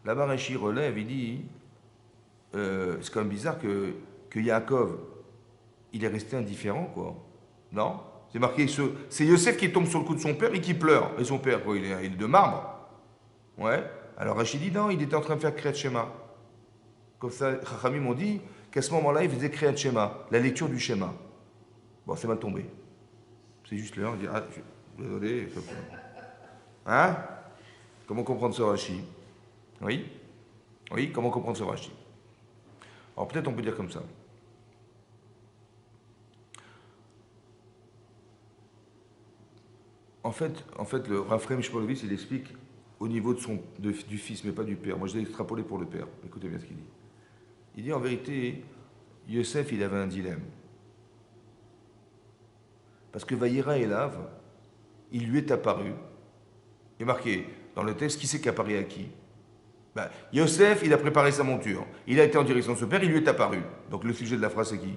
Là-bas, Rashi relève, il dit c'est quand même bizarre que Yaakov, il est resté indifférent, quoi. Non? C'est marqué, c'est Yosef qui tombe sur le cou de son père et qui pleure. Et son père, quoi, il est de marbre. Ouais. Alors Rachid dit non, il était en train de faire Kriyat Shema. Comme ça, Chachamim m'ont dit qu'à ce moment-là, il faisait Kriyat Shema, la lecture du Shema. Bon, c'est mal tombé. C'est juste l'heure, on dit, ah, désolé. Hein? Comment comprendre ce Rachid? Oui? Oui, comment comprendre ce Rachid? Alors peut-être on peut dire comme ça. En fait le Raphaël Shmulevitz, il explique au niveau du fils, mais pas du père. Moi, je l'ai extrapolé pour le père. Écoutez bien ce qu'il dit. Il dit en vérité, Yosef, il avait un dilemme. Parce que Vaïra Elav, il lui est apparu. Il est marqué dans le texte, qui c'est qui apparaît à qui? Ben, Yosef, il a préparé sa monture. Il a été en direction de son père, il lui est apparu. Donc le sujet de la phrase, c'est qui?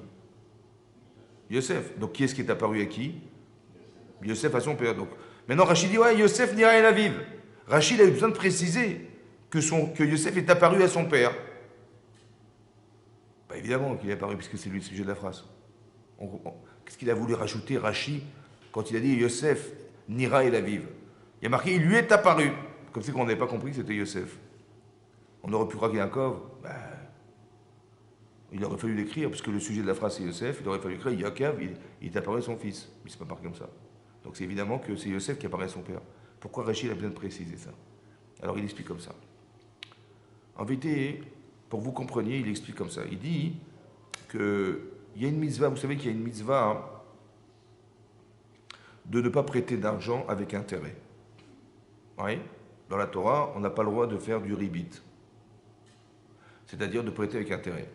Yosef. Donc qui est-ce qui est apparu à qui? Yosef à son père. Donc, maintenant, Rachid dit, ouais, Yosef n'ira à la vive. Rachid a eu besoin de préciser que Yosef est apparu à son père. Bah, évidemment qu'il est apparu, puisque c'est lui le sujet de la phrase. Qu'est-ce qu'il a voulu rajouter, Rachid, quand il a dit Yosef n'ira et la vive? Il y a marqué, il lui est apparu. Comme si on n'avait pas compris que c'était Yosef. On aurait pu croire qu'il y a un Yaakov. Bah, il aurait fallu l'écrire, puisque le sujet de la phrase c'est Yosef, il aurait fallu écrire Yaakov, il est apparu à son fils. Mais c'est pas marqué comme ça. Donc c'est évidemment que c'est Yosef qui apparaît à son père. Pourquoi Rachid a besoin de préciser ça? Alors il explique comme ça. En vérité, pour que vous compreniez, il explique comme ça. Il dit qu'il y a une mitzvah, vous savez qu'il y a une mitzvah de ne pas prêter d'argent avec intérêt. Oui. Dans la Torah, on n'a pas le droit de faire du ribit, c'est-à-dire de prêter avec intérêt.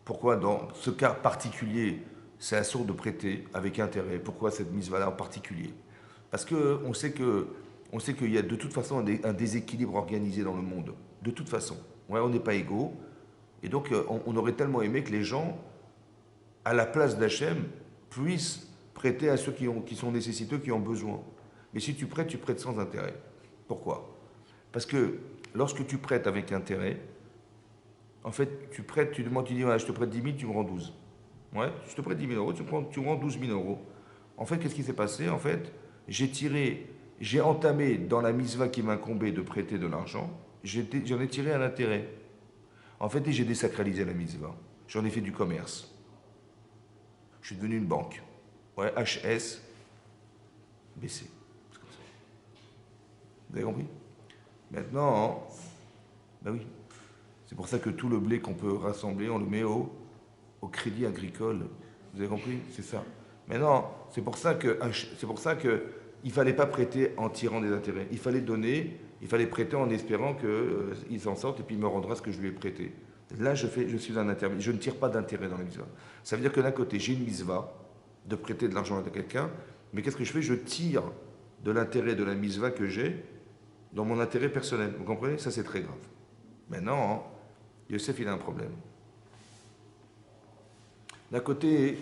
Pourquoi dans ce cas particulier, c'est assourd de prêter avec intérêt? Pourquoi cette mitzvah-là en particulier? Parce qu'on sait qu'il y a de toute façon un déséquilibre organisé dans le monde. De toute façon. Ouais, on n'est pas égaux. Et donc, on aurait tellement aimé que les gens, à la place d'Hachem, puissent prêter à ceux qui sont nécessiteux, qui ont besoin. Mais si tu prêtes sans intérêt. Pourquoi? Parce que lorsque tu prêtes avec intérêt, en fait, tu prêtes, tu demandes, tu dis, ouais, je te prête 10 000, tu me rends 12. Ouais, je te prête 10 000 euros, tu me rends 12 000 euros. En fait, qu'est-ce qui s'est passé? En fait, j'ai entamé dans la mitzvah qui m'incombait de prêter de l'argent, j'en ai tiré un intérêt. En fait, j'ai désacralisé la mitzvah. J'en ai fait du commerce. Je suis devenu une banque. Ouais, HS, BC. C'est comme ça. Vous avez compris? Maintenant, ben oui. C'est pour ça que tout le blé qu'on peut rassembler, on le met au crédit agricole. Vous avez compris? C'est ça. Maintenant, c'est pour ça que il fallait pas prêter en tirant des intérêts. Il fallait donner, il fallait prêter en espérant qu'il s'en sorte et puis il me rendra ce que je lui ai prêté. Là, je suis un intermédiaire. Je ne tire pas d'intérêt dans la mitzvah. Ça veut dire que d'un côté, j'ai une mitzvah de prêter de l'argent à quelqu'un, mais qu'est-ce que je fais? Je tire de l'intérêt de la mitzvah que j'ai dans mon intérêt personnel. Vous comprenez? Ça, c'est très grave. Maintenant, Yosef, il a un problème. D'un côté,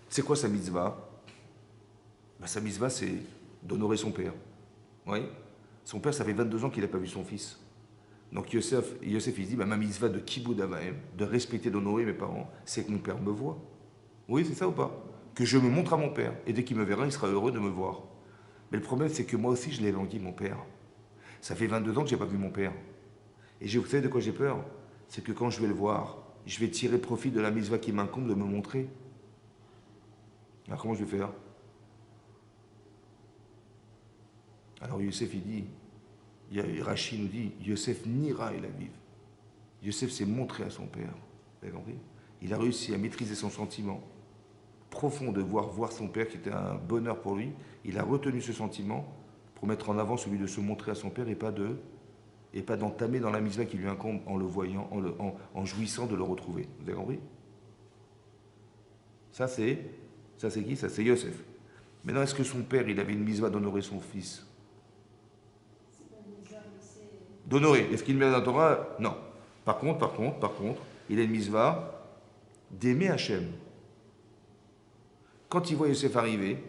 c'est quoi sa mitzvah? Ben, sa mitzvah, c'est d'honorer son père. Oui. Son père, ça fait 22 ans qu'il n'a pas vu son fils. Donc Yosef il dit, ben, ma mitzvah de kiboud avaim, de respecter, d'honorer mes parents, c'est que mon père me voit. Oui, c'est ça ou pas? Que je me montre à mon père. Et dès qu'il me verra, il sera heureux de me voir. Mais le problème, c'est que moi aussi, je l'ai éloigné, mon père. Ça fait 22 ans que je n'ai pas vu mon père. Et vous savez de quoi j'ai peur? C'est que quand je vais le voir, je vais tirer profit de la mitzvah qui m'incombe de me montrer. Alors comment je vais faire? Alors Yosef, il dit, Rachid nous dit, Yosef nira el aviv. Yosef s'est montré à son père. Vous avez compris? Il a réussi à maîtriser son sentiment profond de voir son père, qui était un bonheur pour lui. Il a retenu ce sentiment pour mettre en avant celui de se montrer à son père et pas d'entamer dans la mitzvah qui lui incombe en le voyant, en jouissant de le retrouver. Vous avez compris? Ça c'est qui? Ça c'est Yosef. Maintenant, est-ce que son père, il avait une mitzvah d'honorer son fils? D'honorer. Est-ce qu'il met dans la Torah? Non. Par contre, il a une mitzvah d'aimer Hachem. Quand il voit Yosef arriver,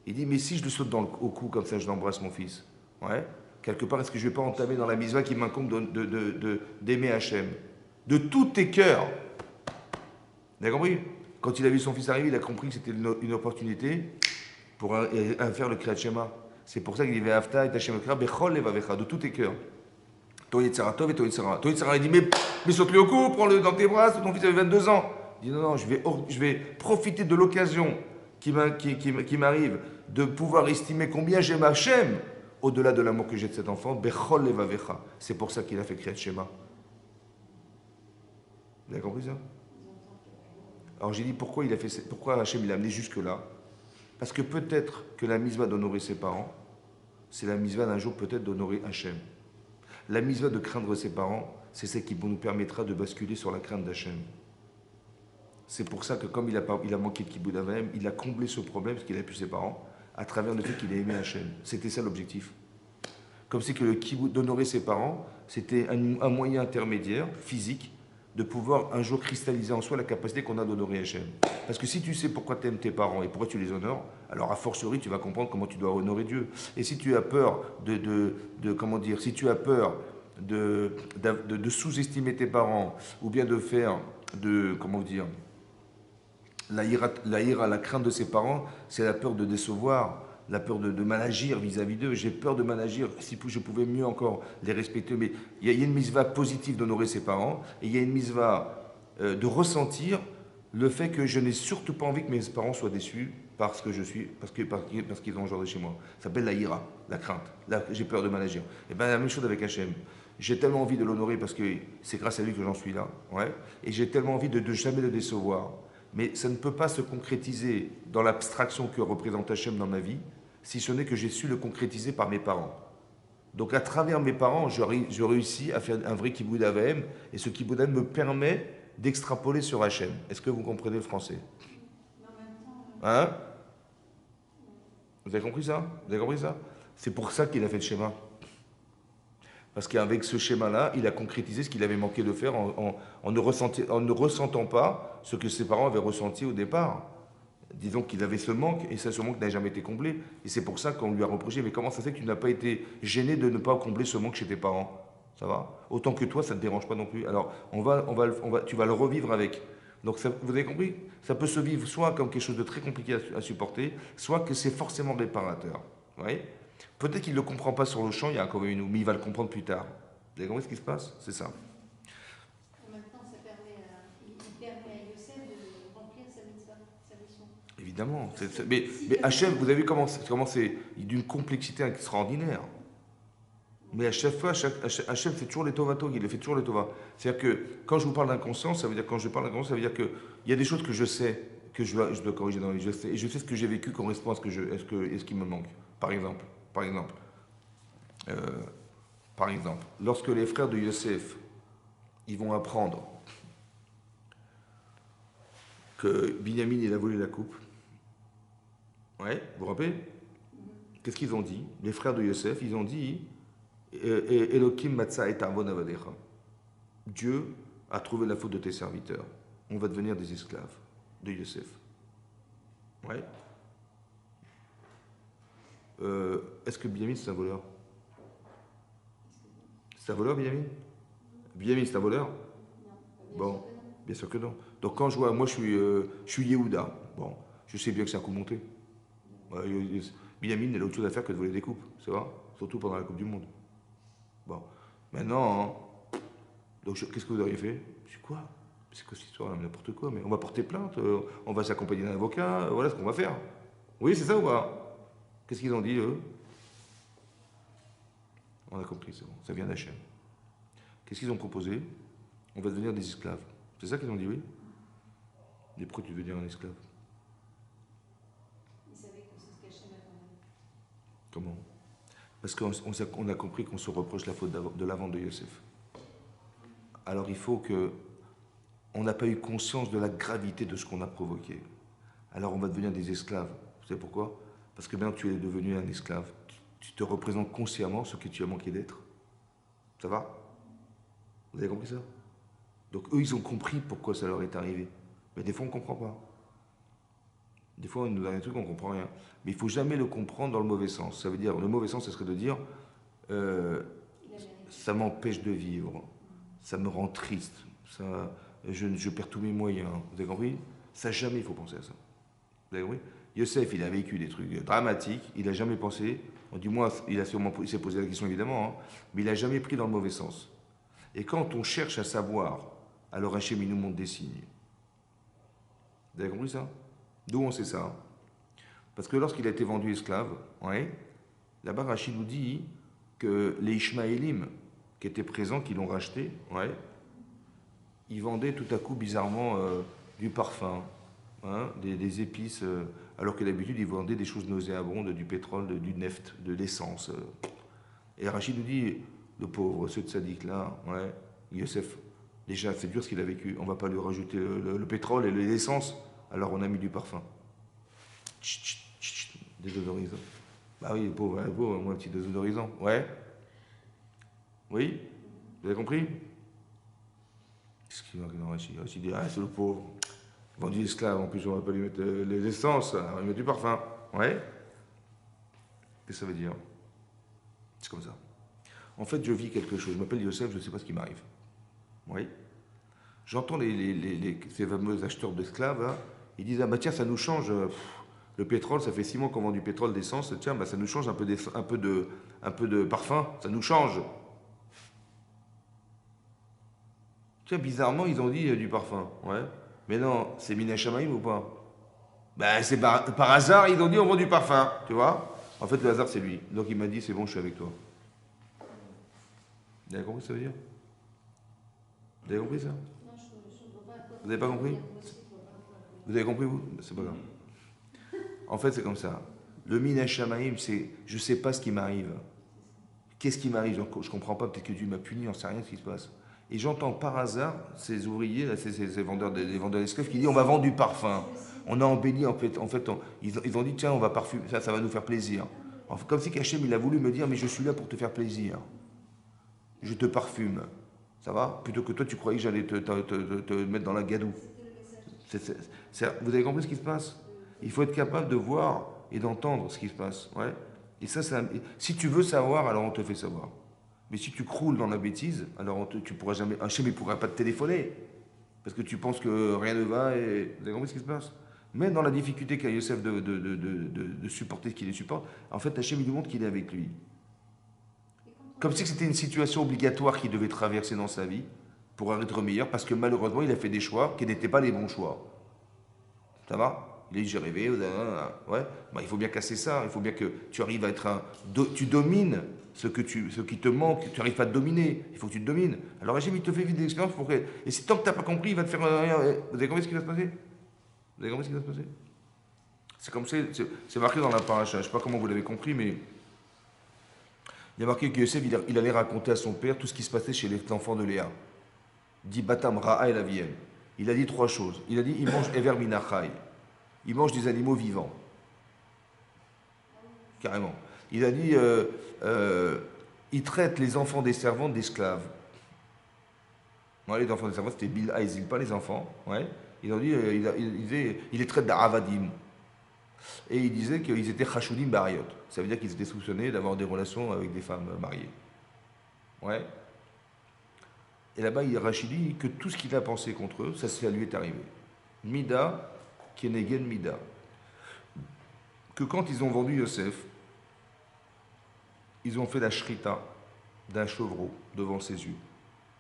il dit, mais si je le saute au cou comme ça, je l'embrasse mon fils. Ouais. Quelque part, est-ce que je ne vais pas entamer dans la mitzvah qui m'incombe d'aimer Hachem? De tous tes cœurs. Vous avez compris? Quand il a vu son fils arriver, il a compris que c'était une opportunité pour faire le Kriyat Shema. C'est pour ça qu'il dit Ve'afta et Hashem Ekra bechol levavecha, de tous tes cœurs. Toi Yitzhara Tov et toi Yitzhara. Toi Yitzhara, il dit mais saute-le au cou, prends-le dans tes bras, ton fils avait 22 ans. Il dit non, je vais profiter de l'occasion qui m'arrive de pouvoir estimer combien j'aime Hachem au-delà de l'amour que j'ai de cet enfant. Bechol levavecha. C'est pour ça qu'il a fait Kriyat Shema. Vous avez compris ça? Alors j'ai dit pourquoi Hachem il a amené jusque-là? Parce que peut-être que la mitzvah d'honorer ses parents, c'est la mitzvah d'un jour peut-être d'honorer Hachem. La mitzvah de craindre ses parents, c'est celle qui nous permettra de basculer sur la crainte d'Hachem. C'est pour ça que comme il a manqué de kibbutz avaim, il a comblé ce problème, parce qu'il n'a plus ses parents, à travers le fait qu'il a aimé Hachem. C'était ça l'objectif. Comme si que le kibbutz d'honorer ses parents, c'était un moyen intermédiaire, physique, de pouvoir un jour cristalliser en soi la capacité qu'on a d'honorer Hachem. Parce que si tu sais pourquoi tu aimes tes parents et pourquoi tu les honores, alors a fortiori tu vas comprendre comment tu dois honorer Dieu. Et si tu as peur si tu as peur de sous-estimer tes parents ou bien de faire la crainte de ses parents, c'est la peur de décevoir, la peur de mal agir vis-à-vis d'eux. J'ai peur de mal agir, si je pouvais mieux encore les respecter. Mais il y a une mitzvah positive d'honorer ses parents, et il y a une mitzvah de ressentir le fait que je n'ai surtout pas envie que mes parents soient déçus parce que je suis, parce qu'ils ont engendré chez moi. Ça s'appelle la ira, la crainte. Là, j'ai peur de mal agir. Et bien la même chose avec Hachem. J'ai tellement envie de l'honorer parce que c'est grâce à lui que j'en suis là. Ouais. Et j'ai tellement envie de jamais le décevoir. Mais ça ne peut pas se concrétiser dans l'abstraction que représente Hachem dans ma vie, si ce n'est que j'ai su le concrétiser par mes parents. Donc à travers mes parents, je réussis à faire un vrai kibbutz avaim, et ce kibbutz avaim me permet d'extrapoler sur Hachem. Est-ce que vous comprenez le français? Hein? Vous avez compris ça? Vous avez compris ça? C'est pour ça qu'il a fait le schéma. Parce qu'avec ce schéma-là, il a concrétisé ce qu'il avait manqué de faire en ne ressentant pas ce que ses parents avaient ressenti au départ. Disons qu'il avait ce manque, et ce manque n'a jamais été comblé. Et c'est pour ça qu'on lui a reproché, mais comment ça se fait que tu n'as pas été gêné de ne pas combler ce manque chez tes parents? Ça va? Autant que toi, ça ne te dérange pas non plus. Alors, tu vas le revivre avec. Donc, vous avez compris? Ça peut se vivre soit comme quelque chose de très compliqué à supporter, soit que c'est forcément réparateur. Vous voyez? Peut-être qu'il ne le comprend pas sur le champ, il y a un commun, mais il va le comprendre plus tard. Vous avez compris ce qui se passe? C'est ça. En même temps, il permet à Yosef de remplir sa mitzvah, sa mission. Évidemment. Si Mais Hachem, vous avez vu comment c'est d'une complexité extraordinaire. Mais à chaque fois, Hachem fait toujours les tovatos, il fait toujours les tovas. C'est-à-dire que quand je vous parle d'inconscience, ça veut dire quand je parle d'inconscience, ça veut dire qu'il y a des choses que je sais, que je dois corriger dans les je sais, et je sais ce que j'ai vécu correspond à ce qui me manque. Par exemple, par exemple, euh, par exemple, lorsque les frères de Yosef, ils vont apprendre que Binyamin il a volé la coupe, ouais, vous vous rappelez? Qu'est-ce qu'ils ont dit? Les frères de Yosef, ils ont dit Elohim matza et avon avadecha. Dieu a trouvé la faute de tes serviteurs. On va devenir des esclaves de Yosef. Ouais. Est-ce que Binyamin c'est un voleur? C'est un voleur, Binyamin? Binyamin c'est un voleur? Bon, bien sûr que non. Donc quand je vois, moi je suis Yehuda. Bon, je sais bien que c'est un coup monté. Binyamin, il a autre chose à faire que de voler des coupes, c'est vrai? Surtout pendant la Coupe du Monde. Bon, maintenant, hein, donc qu'est-ce que vous auriez fait? Je dis quoi? C'est quoi cette histoire? N'importe quoi, mais on va porter plainte, on va s'accompagner d'un avocat, voilà ce qu'on va faire. Oui, c'est ça ou pas? Qu'est-ce qu'ils ont dit, eux? On a compris, c'est bon, ça vient d'Hachem. Qu'est-ce qu'ils ont proposé? On va devenir des esclaves. C'est ça qu'ils ont dit, oui? Mais pourquoi tu veux devenir un esclave? Ils savaient que c'est ce qu'Hachem attendait. Comment? Parce qu'on a compris qu'on se reproche la faute de la vente de Yosef. Alors il faut que... On n'a pas eu conscience de la gravité de ce qu'on a provoqué. Alors on va devenir des esclaves. Vous savez pourquoi? Parce que maintenant que tu es devenu un esclave, tu te représentes consciemment ce que tu as manqué d'être. Ça va? Vous avez compris ça? Donc eux, ils ont compris pourquoi ça leur est arrivé. Mais des fois, on ne comprend pas. Des fois, on nous donne un truc, on ne comprend rien. Mais il ne faut jamais le comprendre dans le mauvais sens. Ça veut dire, le mauvais sens, ce serait de dire, ça m'empêche de vivre, ça me rend triste, je perds tous mes moyens. Vous avez compris? Ça, jamais il faut penser à ça. Vous avez compris? Yosef, il a vécu des trucs dramatiques, il n'a jamais pensé, du moins, il s'est posé la question évidemment, hein, mais il n'a jamais pris dans le mauvais sens. Et quand on cherche à savoir, alors Hachem, il nous montre des signes. Vous avez compris ça? D'où on sait ça? Parce que lorsqu'il a été vendu esclave, ouais, là-bas Rachid nous dit que les Ishmaélim qui étaient présents, qui l'ont racheté, ouais, ils vendaient tout à coup bizarrement du parfum, hein, des épices, alors que d'habitude ils vendaient des choses nauséabondes, du pétrole, du neft, de l'essence. Et Rachid nous dit, le pauvre, ce tzaddik-là, ouais, Yosef, déjà c'est dur ce qu'il a vécu, on ne va pas lui rajouter le pétrole et l'essence, alors on a mis du parfum. Désodorisant. Bah oui, pauvre, moi un petit désodorisant. Ouais. Oui? Vous avez compris? Qu'est-ce qu'il va dans Rachid? Rachid dit, ah c'est le pauvre. Vendu esclave, en plus on va pas lui mettre les essences, on va lui mettre du parfum. Ouais? Qu'est-ce que ça veut dire? C'est comme ça. En fait, je vis quelque chose. Je m'appelle Yosef, je ne sais pas ce qui m'arrive. Oui? J'entends ces fameux acheteurs d'esclaves, là, ils disent, ah bah tiens, ça nous change. Le pétrole, ça fait 6 mois qu'on vend du pétrole, d'essence. Tiens, bah ça nous change un peu de parfum. Ça nous change. Tiens, bizarrement, ils ont dit du parfum. Ouais. Mais non, c'est Mina Shamaïm ou pas? Ben, c'est par hasard, ils ont dit on vend du parfum. Tu vois? En fait, le hasard, c'est lui. Donc il m'a dit, c'est bon, je suis avec toi. Vous avez compris ce que ça veut dire? Vous avez compris ça? Non, je ne vois pas. Vous n'avez pas compris? Vous avez compris, vous? C'est pas grave. En fait, c'est comme ça. Le Mina Shamaïm, c'est je ne sais pas ce qui m'arrive. Qu'est-ce qui m'arrive? Je ne comprends pas, peut-être que Dieu m'a puni, on ne sait rien de ce qui se passe. Et j'entends par hasard ces ouvriers, là, ces vendeurs, les vendeurs d'esclaves qui disent on va vendre du parfum. On a embelli, en fait ils ont dit tiens, on va parfumer, ça va nous faire plaisir. Enfin, comme si Hachem, il a voulu me dire mais je suis là pour te faire plaisir. Je te parfume. Ça va? Plutôt que toi, tu croyais que j'allais te mettre dans la gadoue. Vous avez compris ce qui se passe? Il faut être capable de voir et d'entendre ce qui se passe. Ouais. Et ça, si tu veux savoir, alors on te fait savoir. Mais si tu croules dans la bêtise, alors tu pourras jamais. Hachem ne pourra pas te téléphoner. Parce que tu penses que rien ne va et. Vous avez compris ce qui se passe? Mais dans la difficulté qu'a Yosef de supporter ce qu'il supporte, en fait, Hachem il lui montre qu'il est avec lui. Comme si c'était une situation obligatoire qu'il devait traverser dans sa vie pour être meilleur, parce que malheureusement, il a fait des choix qui n'étaient pas les bons choix. Ça va? Il a dit, j'ai rêvé, ouais. Bah, il faut bien casser ça, il faut bien que tu arrives à être tu domines ce qui te manque, tu n'arrives pas à te dominer, il faut que tu te domines. Alors Hachem, il te fait vivre des expériences pour que... Et si tant que tu n'as pas compris, il va te faire... Vous avez compris ce qui va se passer? Vous avez compris ce qui va se passer? C'est comme c'est marqué dans la paracha, je ne sais pas comment vous l'avez compris, mais il y a marqué que Yosef, il allait raconter à son père tout ce qui se passait chez les enfants de Léa. Dit Batam, Ra'a et la Vienne. Il a dit trois choses. Il a dit, il mange Ever Minachai. Il mange des animaux vivants. Carrément. Il a dit, il traite les enfants des servantes d'esclaves. Ouais, les enfants des servantes, c'était Bil Aizil, pas les enfants. Ouais. Il a dit, il les traite d'Aravadim. Et il disait qu'ils étaient Chashudim Bariot. Ça veut dire qu'ils étaient soupçonnés d'avoir des relations avec des femmes mariées. Ouais. Et là-bas, Rachid dit que tout ce qu'il a pensé contre eux, ça lui est arrivé. Mida, Kenegen Mida. Que quand ils ont vendu Yosef, ils ont fait la shrita d'un chevreau devant ses yeux.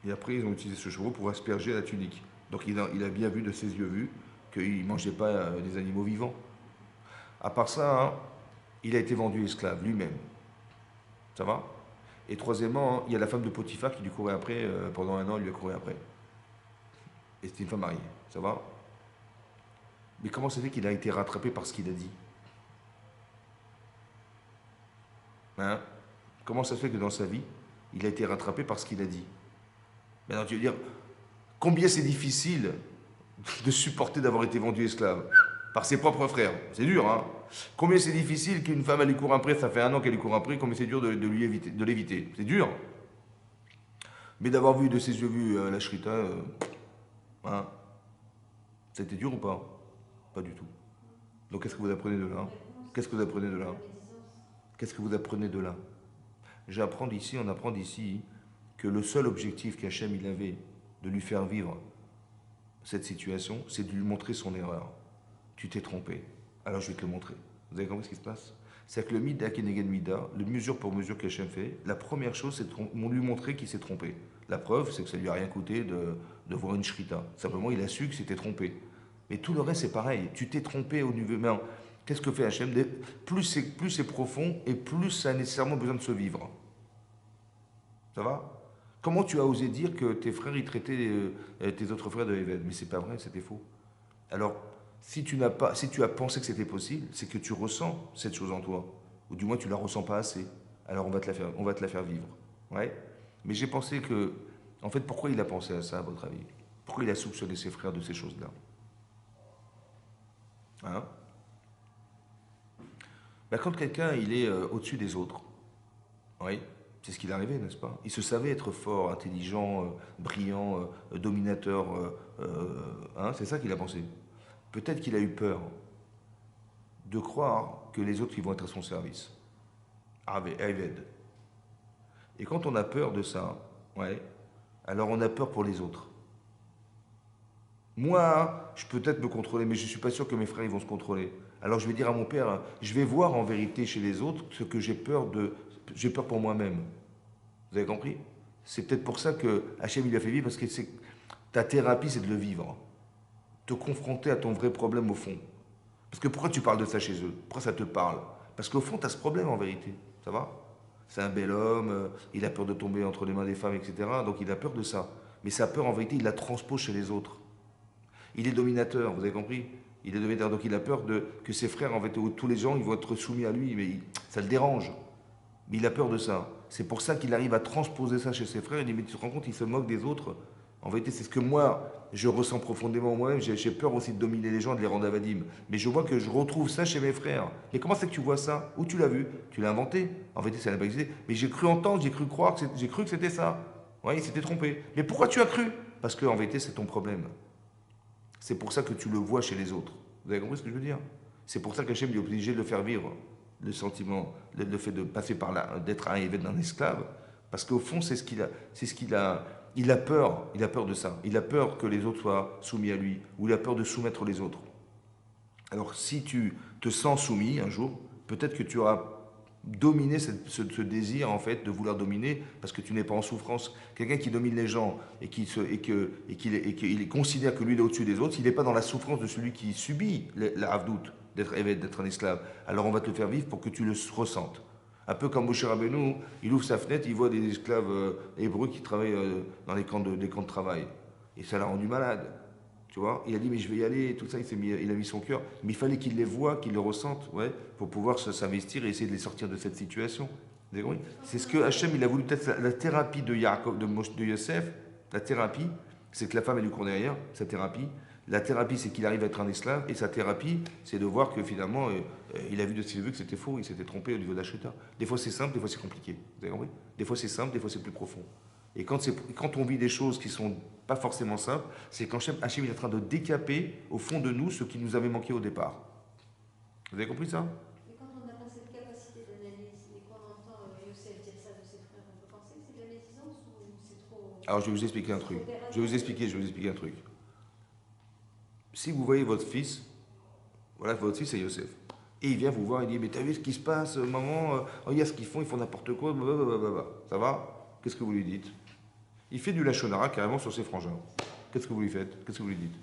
Et après, ils ont utilisé ce chevreau pour asperger la tunique. Donc il a bien vu de ses yeux vus qu'il ne mangeait pas des animaux vivants. À part ça, hein, il a été vendu esclave lui-même. Ça va? Et troisièmement, il y a la femme de Potiphar qui lui courait après, pendant un an, il lui a couru après. Et c'était une femme mariée. Ça va? Mais comment ça fait qu'il a été rattrapé par ce qu'il a dit? Hein? Comment ça se fait que dans sa vie, il a été rattrapé par ce qu'il a dit? Maintenant, tu veux dire, combien c'est difficile de supporter d'avoir été vendu esclave par ses propres frères? C'est dur, hein? Combien c'est difficile qu'une femme elle lui court après, ça fait un an qu'elle lui court après, combien c'est dur de l'éviter? C'est dur. Mais d'avoir vu de ses yeux vus la shrita, hein, ça a été dur ou pas? Pas du tout. Donc qu'est-ce que vous apprenez de là? Qu'est-ce que vous apprenez de là? Qu'est-ce que vous apprenez de là? On apprend d'ici que le seul objectif qu'Hachem il avait de lui faire vivre cette situation, c'est de lui montrer son erreur. Tu t'es trompé, alors je vais te le montrer. Vous avez compris ce qui se passe? C'est que le mida kenegen mida, le mesure pour mesure qu'Hachem fait, la première chose, c'est de lui montrer qu'il s'est trompé. La preuve, c'est que ça lui a rien coûté de voir une shrita. Simplement, il a su que c'était trompé. Mais tout le reste, c'est pareil. Tu t'es trompé au niveau... Mais qu'est-ce que fait Hachem? Plus c'est profond et plus ça a nécessairement besoin de se vivre. Ça va? Comment tu as osé dire que tes frères, ils traitaient tes autres frères de Eved? Mais c'est pas vrai, c'était faux. Alors, si tu as pensé que c'était possible, c'est que tu ressens cette chose en toi. Ou du moins, tu la ressens pas assez. Alors, on va te la faire vivre. Ouais? Mais j'ai pensé que... En fait, pourquoi il a pensé à ça, à votre avis? Pourquoi il a soupçonné ses frères de ces choses-là? Hein? Ben, quand quelqu'un, il est au-dessus des autres, oui, c'est ce qu'il est arrivé, n'est-ce pas? Il se savait être fort, intelligent, brillant, dominateur. Hein, c'est ça qu'il a pensé. Peut-être qu'il a eu peur de croire que les autres ils vont être à son service. Aved. Et quand on a peur de ça, ouais, alors on a peur pour les autres. Moi, je peux peut-être me contrôler, mais je ne suis pas sûr que mes frères ils vont se contrôler. Alors je vais dire à mon père, je vais voir en vérité chez les autres ce que j'ai peur pour moi-même. Vous avez compris? C'est peut-être pour ça que Hachem il a fait vivre, parce que ta thérapie c'est de le vivre. Te confronter à ton vrai problème au fond. Parce que pourquoi tu parles de ça chez eux? Pourquoi ça te parle? Parce qu'au fond, tu as ce problème en vérité. Ça va? C'est un bel homme, il a peur de tomber entre les mains des femmes, etc. Donc il a peur de ça. Mais sa peur en vérité, il la transpose chez les autres. Il est dominateur, vous avez compris? Il est dominateur, donc il a peur que ses frères, en fait, tous les gens, ils vont être soumis à lui, mais ça le dérange. Mais il a peur de ça. C'est pour ça qu'il arrive à transposer ça chez ses frères. Il dit, mais tu te rends compte, il se moque des autres. En vérité, c'est ce que moi, je ressens profondément moi-même. J'ai peur aussi de dominer les gens, de les rendre avadim. Mais je vois que je retrouve ça chez mes frères. Et comment c'est que tu vois ça? Où tu l'as vu? Tu l'as inventé? En vérité, ça n'a pas existé. Mais j'ai cru entendre, j'ai cru croire, j'ai cru que c'était ça. Oui, il s'était trompé. Mais pourquoi tu as cru? Parce qu'en vérité, c'est ton problème. C'est pour ça que tu le vois chez les autres. Vous avez compris ce que je veux dire? C'est pour ça qu'Hachem est obligé de le faire vivre. Le sentiment, le fait de passer par là, d'être un évêque d'un esclave. Parce qu'au fond, c'est ce qu'il a. Il a peur de ça. Il a peur que les autres soient soumis à lui, ou il a peur de soumettre les autres. Alors si tu te sens soumis un jour, peut-être que tu auras dominer ce désir en fait de vouloir dominer parce que tu n'es pas en souffrance. Quelqu'un qui domine les gens et qu'il considère que lui il est au-dessus des autres, il n'est pas dans la souffrance de celui qui subit la avdout, d'être un esclave. Alors on va te le faire vivre pour que tu le ressentes. Un peu comme Moshe Rabbeinu, il ouvre sa fenêtre, il voit des esclaves hébreux qui travaillent dans des camps de travail. Et ça l'a rendu malade. Tu vois, il a dit mais je vais y aller, tout ça, il a mis son cœur. Mais il fallait qu'il les voie, qu'il les ressente, ouais, pour pouvoir s'investir et essayer de les sortir de cette situation. Vous avez compris? C'est ce que Hachem, il a voulu peut-être la thérapie de Yaakov, de Yosef, la thérapie, c'est que la femme elle lui court derrière, sa thérapie. La thérapie, c'est qu'il arrive à être un esclave, et sa thérapie, c'est de voir que finalement, il a vu de ses yeux que c'était faux, il s'était trompé au niveau de l'Acheta. Des fois c'est simple, des fois c'est compliqué. Vous avez compris? Des fois c'est simple, des fois c'est plus profond. Et quand on vit des choses qui sont pas forcément simples, c'est quand Hachem est en train de décaper au fond de nous ce qui nous avait manqué au départ. Vous avez compris ça? Mais quand on n'a pas cette capacité d'analyse et qu'on entend Youssef dire ça de ses frères, on peut penser que c'est de la médisance ou c'est trop. Alors je vais vous expliquer un truc. Je vais vous expliquer un truc. Si vous voyez votre fils, voilà, votre fils c'est Youssef. Et il vient vous voir, il dit, mais t'as vu ce qui se passe, maman, regarde ce qu'ils font n'importe quoi, blablabla. Ça va? Qu'est-ce que vous lui dites? Il fait du lachonara carrément sur ses frangins. Qu'est-ce que vous lui faites? Qu'est-ce que vous lui dites?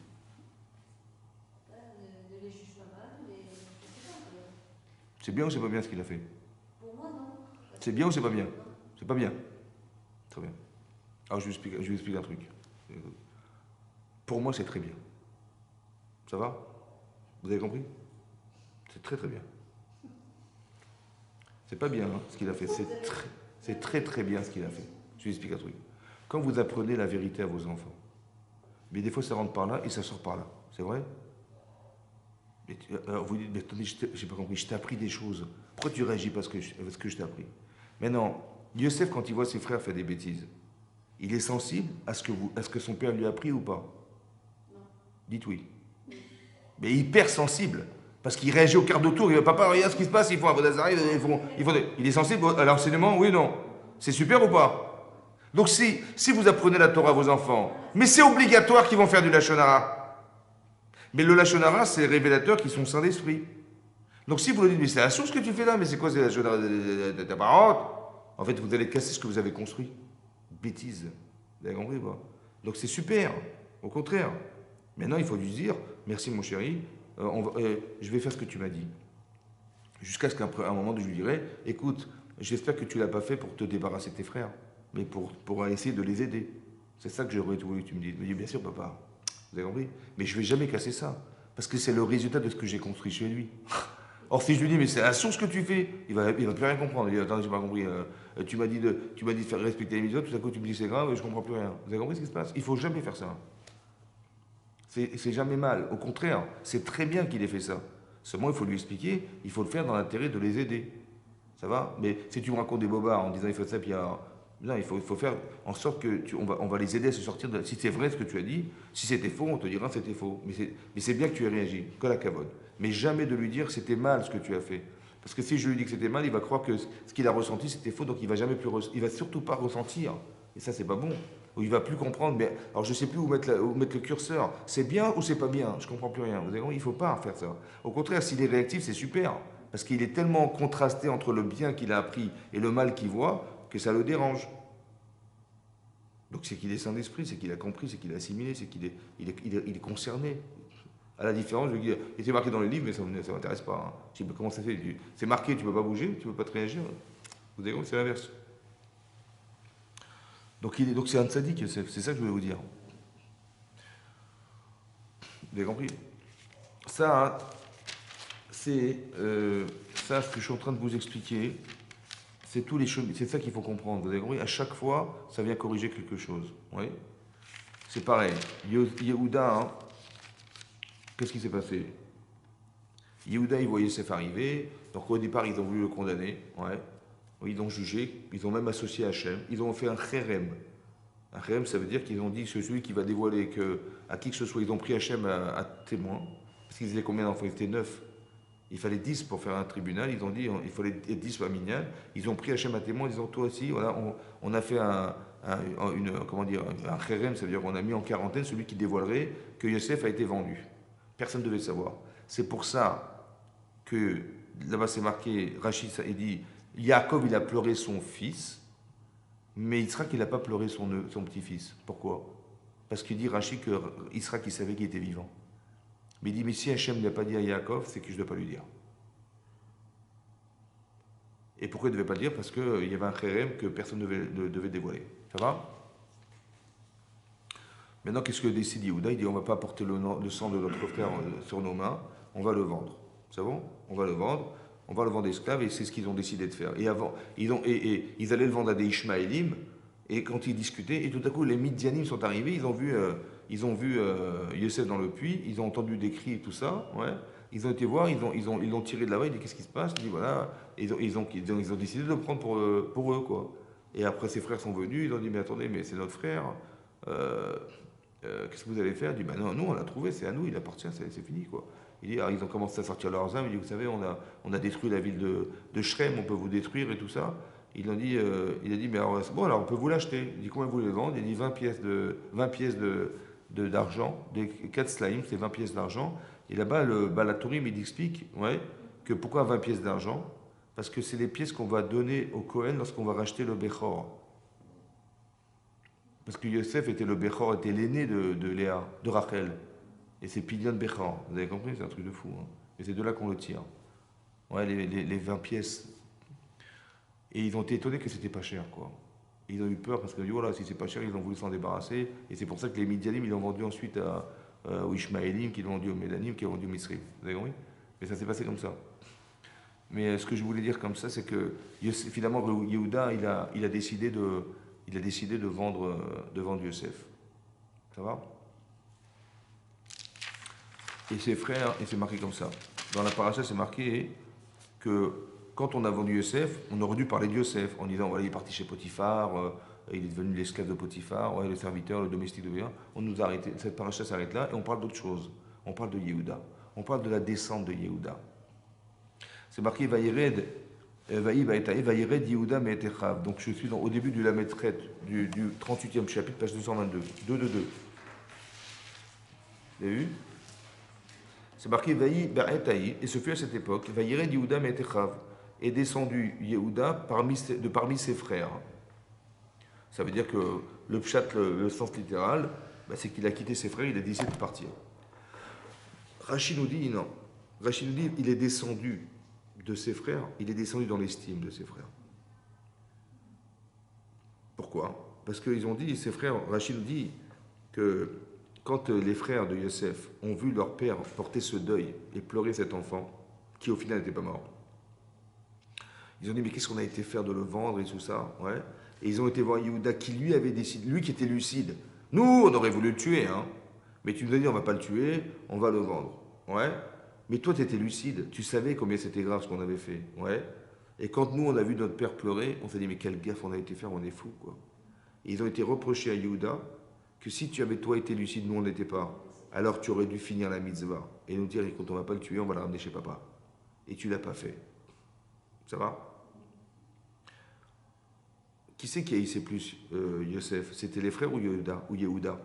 Ne les juge pas mal, mais je sais pas. C'est bien ou c'est pas bien ce qu'il a fait? Pour moi, non. C'est bien ou c'est pas bien? C'est pas bien. Très bien. Alors je vous explique un truc. Pour moi, c'est très bien. Ça va? Vous avez compris? C'est très très bien. C'est pas bien hein, ce qu'il a fait. C'est très très bien ce qu'il a fait. Je vous explique un truc. Quand vous apprenez la vérité à vos enfants, mais des fois ça rentre par là et ça sort par là. C'est vrai? Mais alors vous dites, mais attendez, j'ai pas compris, je t'ai appris des choses. Pourquoi tu réagis pas à ce que je t'ai appris? Maintenant, Yosef, quand il voit ses frères faire des bêtises, il est sensible à ce que son père lui a appris ou pas? Non. Dites oui. Mais hyper sensible. Parce qu'il réagit au quart de tour, il va papa, regarde ce qui se passe, ils font un Vodazara, il est sensible à l'enseignement, oui ou non? C'est super ou pas? Donc si vous apprenez la Torah à vos enfants, mais c'est obligatoire qu'ils vont faire du Lachonara. Mais le Lachonara, c'est les révélateurs qui sont saints d'esprit. Donc si vous le dites, mais c'est la source que tu fais là, mais c'est quoi, c'est la Lachonara de ta parole? En fait, vous allez casser ce que vous avez construit. Bêtise. Vous avez compris pas? Donc c'est super, au contraire. Maintenant, il faut lui dire, merci mon chéri, je vais faire ce que tu m'as dit. Jusqu'à ce qu'à un moment, je lui dirai, écoute, j'espère que tu ne l'as pas fait pour te débarrasser de tes frères, mais pour essayer de les aider. C'est ça que j'aurais voulu que tu me dises. Il me dit, bien sûr, papa, vous avez compris? Mais je ne vais jamais casser ça, parce que c'est le résultat de ce que j'ai construit chez lui. Or, si je lui dis, mais c'est la source que tu fais, il va plus rien comprendre. Il dit, attends, j'ai pas compris. Tu m'as dit de faire respecter les mitzvot, tout à coup tu me dis c'est grave, je comprends plus rien. Vous avez compris ce qui se passe? Il faut jamais faire ça. C'est jamais mal. Au contraire, c'est très bien qu'il ait fait ça. Seulement, il faut lui expliquer, il faut le faire dans l'intérêt de les aider. Ça va? Mais si tu me racontes des bobards en disant il faut ça, puis non, il faut faire en sorte que on va les aider à se sortir de. Si c'est vrai ce que tu as dit, si c'était faux, on te dira c'était faux. Mais c'est bien que tu aies réagi, que la cavode. Mais jamais de lui dire c'était mal ce que tu as fait. Parce que si je lui dis que c'était mal, il va croire que ce qu'il a ressenti c'était faux, donc il va surtout pas ressentir. Et ça, c'est pas bon. Ou il va plus comprendre. Mais alors, je sais plus où mettre le curseur. C'est bien ou c'est pas bien? Je comprends plus rien. Vous avez compris? Il faut pas faire ça. Au contraire, s'il est réactif, c'est super. Parce qu'il est tellement contrasté entre le bien qu'il a appris et le mal qu'il voit que ça le dérange. Donc c'est qu'il est saint d'esprit, c'est qu'il a compris, c'est qu'il a assimilé, c'est qu'il est concerné. À la différence, je dis, il était marqué dans le livre, mais ça ne m'intéresse pas. Hein. Je dis, mais comment ça fait? C'est marqué, tu ne peux pas bouger, tu ne peux pas te réagir. Vous avez compris? C'est l'inverse. Donc c'est un tzaddik, c'est ça que je voulais vous dire. Vous avez compris? Ça, c'est ça ce que je suis en train de vous expliquer. C'est tous les chemins, c'est ça qu'il faut comprendre. Vous avez compris? À chaque fois, ça vient corriger quelque chose. Oui. C'est pareil. Yehuda, hein, qu'est-ce qui s'est passé? Yehuda, il voyait Yosef arriver. Donc au départ, ils ont voulu le condamner. Ouais. Ils l'ont jugé, ils ont même associé Hachem, ils ont fait un chérem. Un chérem, ça veut dire qu'ils ont dit que c'est celui qui va dévoiler à qui que ce soit, ils ont pris Hachem à témoin, parce qu'ils étaient combien d'enfants? Ils étaient 9. Il fallait 10 pour faire un tribunal, ils ont dit il fallait 10 à Minyan. Ils ont pris Hachem à témoin en disant toi aussi, voilà, on a fait un chérem, ça veut dire qu'on a mis en quarantaine celui qui dévoilerait que Yosef a été vendu. Personne ne devait le savoir. C'est pour ça que là-bas c'est marqué, Rachid dit Yaakov, il a pleuré son fils, mais Yitzhak, il n'a pas pleuré son petit-fils. Pourquoi? Parce qu'il dit Rachid que Yitzhak, il savait qu'il était vivant. Mais il dit, mais si Hachem ne l'a pas dit à Yaakov, c'est que je ne dois pas lui dire. Et pourquoi il ne devait pas le dire? Parce qu'il y avait un chérem que personne ne devait dévoiler. Ça va? Maintenant, qu'est-ce que décide Yehuda? Il dit, on ne va pas porter le sang de notre frère sur nos mains, on va le vendre. C'est bon? On va le vendre esclave, et c'est ce qu'ils ont décidé de faire. Et avant, ils allaient le vendre à des Ishmaélim, et quand ils discutaient, et tout à coup, les Midianim sont arrivés, ils ont vu Yosef dans le puits, ils ont entendu des cris et tout ça, ouais. Ils ont été voir, ils l'ont tiré de là-bas, ils disent qu'est-ce qui se passe? Il dit voilà, ils ont décidé de le prendre pour eux, quoi. Et après, ses frères sont venus, ils ont dit mais attendez, mais c'est notre frère, qu'est-ce que vous allez faire? Il dit ben non, nous on l'a trouvé, c'est à nous, il appartient, c'est fini, quoi. Il dit, alors, ils ont commencé à sortir leurs âmes, il dit vous savez, on a détruit la ville de Shrem, on peut vous détruire et tout ça. Il a dit mais alors, bon, alors on peut vous l'acheter. Il dit combien vous voulez le vendre? Il dit 20 pièces d'argent, des 4 slimes, c'est 20 pièces d'argent. Et là-bas, le Balatourim, il explique ouais, que pourquoi 20 pièces d'argent? Parce que c'est les pièces qu'on va donner au Cohen lorsqu'on va racheter le Bechor. Parce que Yosef était le Bechor, était l'aîné de Léa, de Rachel. Et c'est Pidyon Bechor. Vous avez compris? C'est un truc de fou. Hein. Et c'est de là qu'on le tire. Ouais, les 20 pièces. Et ils ont été étonnés que c'était pas cher, quoi. Et ils ont eu peur parce qu'ils ont dit, voilà, si c'est pas cher, ils ont voulu s'en débarrasser. Et c'est pour ça que les Midianim, ils l'ont vendu ensuite aux Ishmaélim, qui l'ont vendu aux Médanim, qui l'ont vendu aux Misrim. Vous avez compris? Mais ça s'est passé comme ça. Mais ce que je voulais dire comme ça, c'est que finalement, Yehuda, il a décidé de vendre Yosef. Ça va? Et ses frères, et c'est marqué comme ça. Dans la paracha, c'est marqué que quand on a vendu Yosef, on aurait dû parler de Yosef en disant voilà, il est parti chez Potiphar, il est devenu l'esclave de Potiphar, ouais, le serviteur, le domestique de Béa. On nous a arrêté, cette paracha s'arrête là et on parle d'autre chose. On parle de Yehuda. On parle de la descente de Yehuda. C'est marqué Vaïred Yehuda Me'etechav. Donc je suis au début du Lametret du 38e chapitre, page 222. 2. Vous avez vu? C'est marqué Vaï Ba'etaï, et ce fut à cette époque, Vaïred Yehuda Me'etechav, est descendu Yehuda parmi ses frères. Ça veut dire que le pshat, le sens littéral, c'est qu'il a quitté ses frères, il a décidé de partir. Rachid nous dit non. Rachid nous dit il est descendu de ses frères, il est descendu dans l'estime de ses frères. Pourquoi? Parce qu'ils ont dit, ses frères, Rachid nous dit que quand les frères de Yosef ont vu leur père porter ce deuil et pleurer cet enfant, qui au final n'était pas mort, ils ont dit mais qu'est-ce qu'on a été faire de le vendre et tout ça, ouais. Et ils ont été voir Yehuda qui lui avait décidé, lui qui était lucide. Nous, on aurait voulu le tuer, hein. Mais tu nous as dit on va pas le tuer, on va le vendre, ouais. Mais toi tu étais lucide, tu savais combien c'était grave ce qu'on avait fait, ouais. Et quand nous on a vu notre père pleurer, on s'est dit mais quelle gaffe on a été faire, on est fou quoi. Et ils ont été reprochés à Yehuda que si tu avais toi été lucide, nous on n'était pas, alors tu aurais dû finir la mitzvah et nous dire écoute on va pas le tuer, on va le ramener chez papa. Et tu l'as pas fait. Ça va? Qui c'est qui haïssait plus Yosef? C'était les frères ou Yehuda?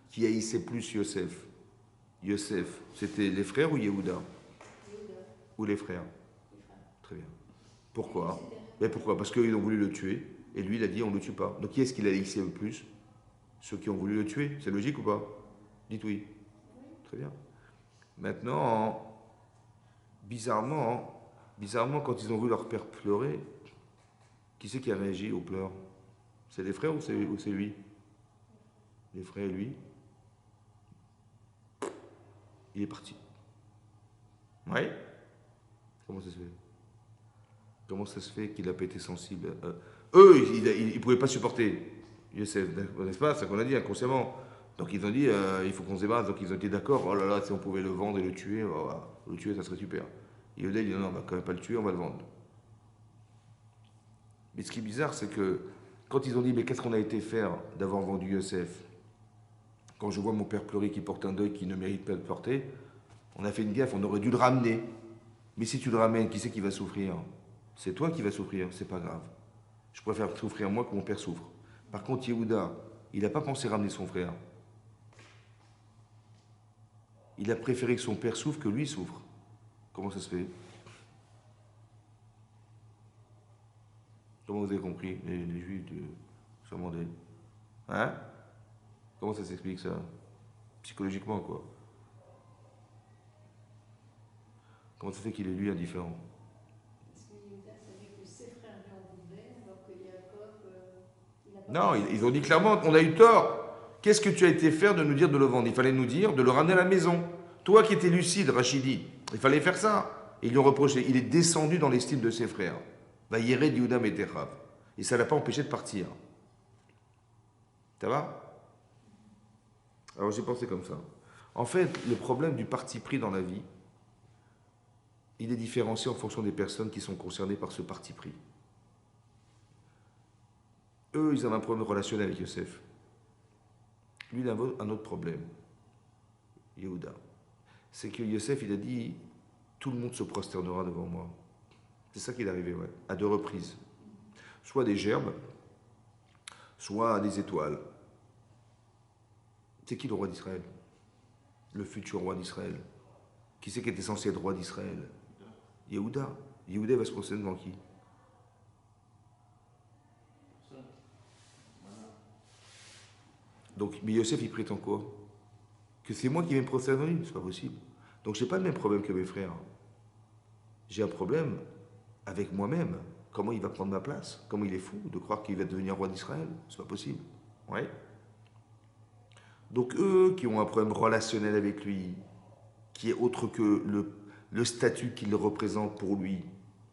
Qui haïssait plus Yosef? Yosef, c'était les frères ou Yehuda? Ou les frères? Très bien. Pourquoi? Mais pourquoi? Parce qu'ils ont voulu le tuer et lui il a dit on ne le tue pas. Donc qui est-ce qu'il a haïssé le plus? Ceux qui ont voulu le tuer. C'est logique ou pas? Dites oui. Très bien. Maintenant, bizarrement, quand ils ont vu leur père pleurer, qui c'est qui a réagi aux pleurs? C'est les frères ou c'est lui? Les frères et lui? Il est parti. Oui? Comment ça se fait? Comment ça se fait qu'il n'a pas été sensible? Eux, ils ne pouvaient pas supporter Yosef, n'est-ce pas? C'est ce qu'on a dit inconsciemment. Donc ils ont dit, il faut qu'on se débarrasse. Donc ils ont été d'accord, oh là là, si on pouvait le vendre et le tuer, voilà. Le tuer, ça serait super. Et Yehuda, il dit, non, on va quand même pas le tuer, on va le vendre. Mais ce qui est bizarre, c'est que quand ils ont dit, mais qu'est-ce qu'on a été faire d'avoir vendu Yosef? Quand je vois mon père pleurer qui porte un deuil qui ne mérite pas de porter, on a fait une gaffe, on aurait dû le ramener. Mais si tu le ramènes, qui c'est qui va souffrir? C'est toi qui vas souffrir, c'est pas grave. Je préfère souffrir moi que mon père souffre. Par contre, Yehuda, il n'a pas pensé ramener son frère. Il a préféré que son père souffre que lui souffre. Comment ça se fait? Comment vous avez compris, les Juifs de Chamandé? Hein? Comment ça s'explique ça? Psychologiquement, quoi. Comment ça fait qu'il est lui indifférent? Parce que Yehuda savait que ses frères lui en voulaient, alors que Jacob, il n'a pas Non, pensé ils ont dit clairement, on a eu tort. Qu'est-ce que tu as été faire de nous dire de le vendre? Il fallait nous dire de le ramener à la maison. Toi qui étais lucide, Rachidi, il fallait faire ça. Et ils lui ont reproché. Il est descendu dans l'estime de ses frères. Va Yered Yehuda Metechav. Et ça ne l'a pas empêché de partir. Ça va? Alors j'ai pensé comme ça. En fait, le problème du parti pris dans la vie, il est différencié en fonction des personnes qui sont concernées par ce parti pris. Eux, ils avaient un problème relationnel avec Yosef. Lui, il a un autre problème, Yehuda. C'est que Yosef, il a dit, tout le monde se prosternera devant moi. C'est ça qui est arrivé, ouais, à 2 reprises. Soit des gerbes, soit des étoiles. C'est qui le roi d'Israël? Le futur roi d'Israël. Qui c'est qui était censé être roi d'Israël? Yehuda. Yehuda va se procéder devant qui? Donc, mais Yosef, il prétend quoi? Que c'est moi qui vais me procéder devant lui? C'est pas possible. Donc, j'ai pas le même problème que mes frères. J'ai un problème avec moi-même. Comment il va prendre ma place? Comment il est fou de croire qu'il va devenir roi d'Israël? C'est pas possible. Ouais. Donc, eux qui ont un problème relationnel avec lui, qui est autre que le statut qu'il représente pour lui,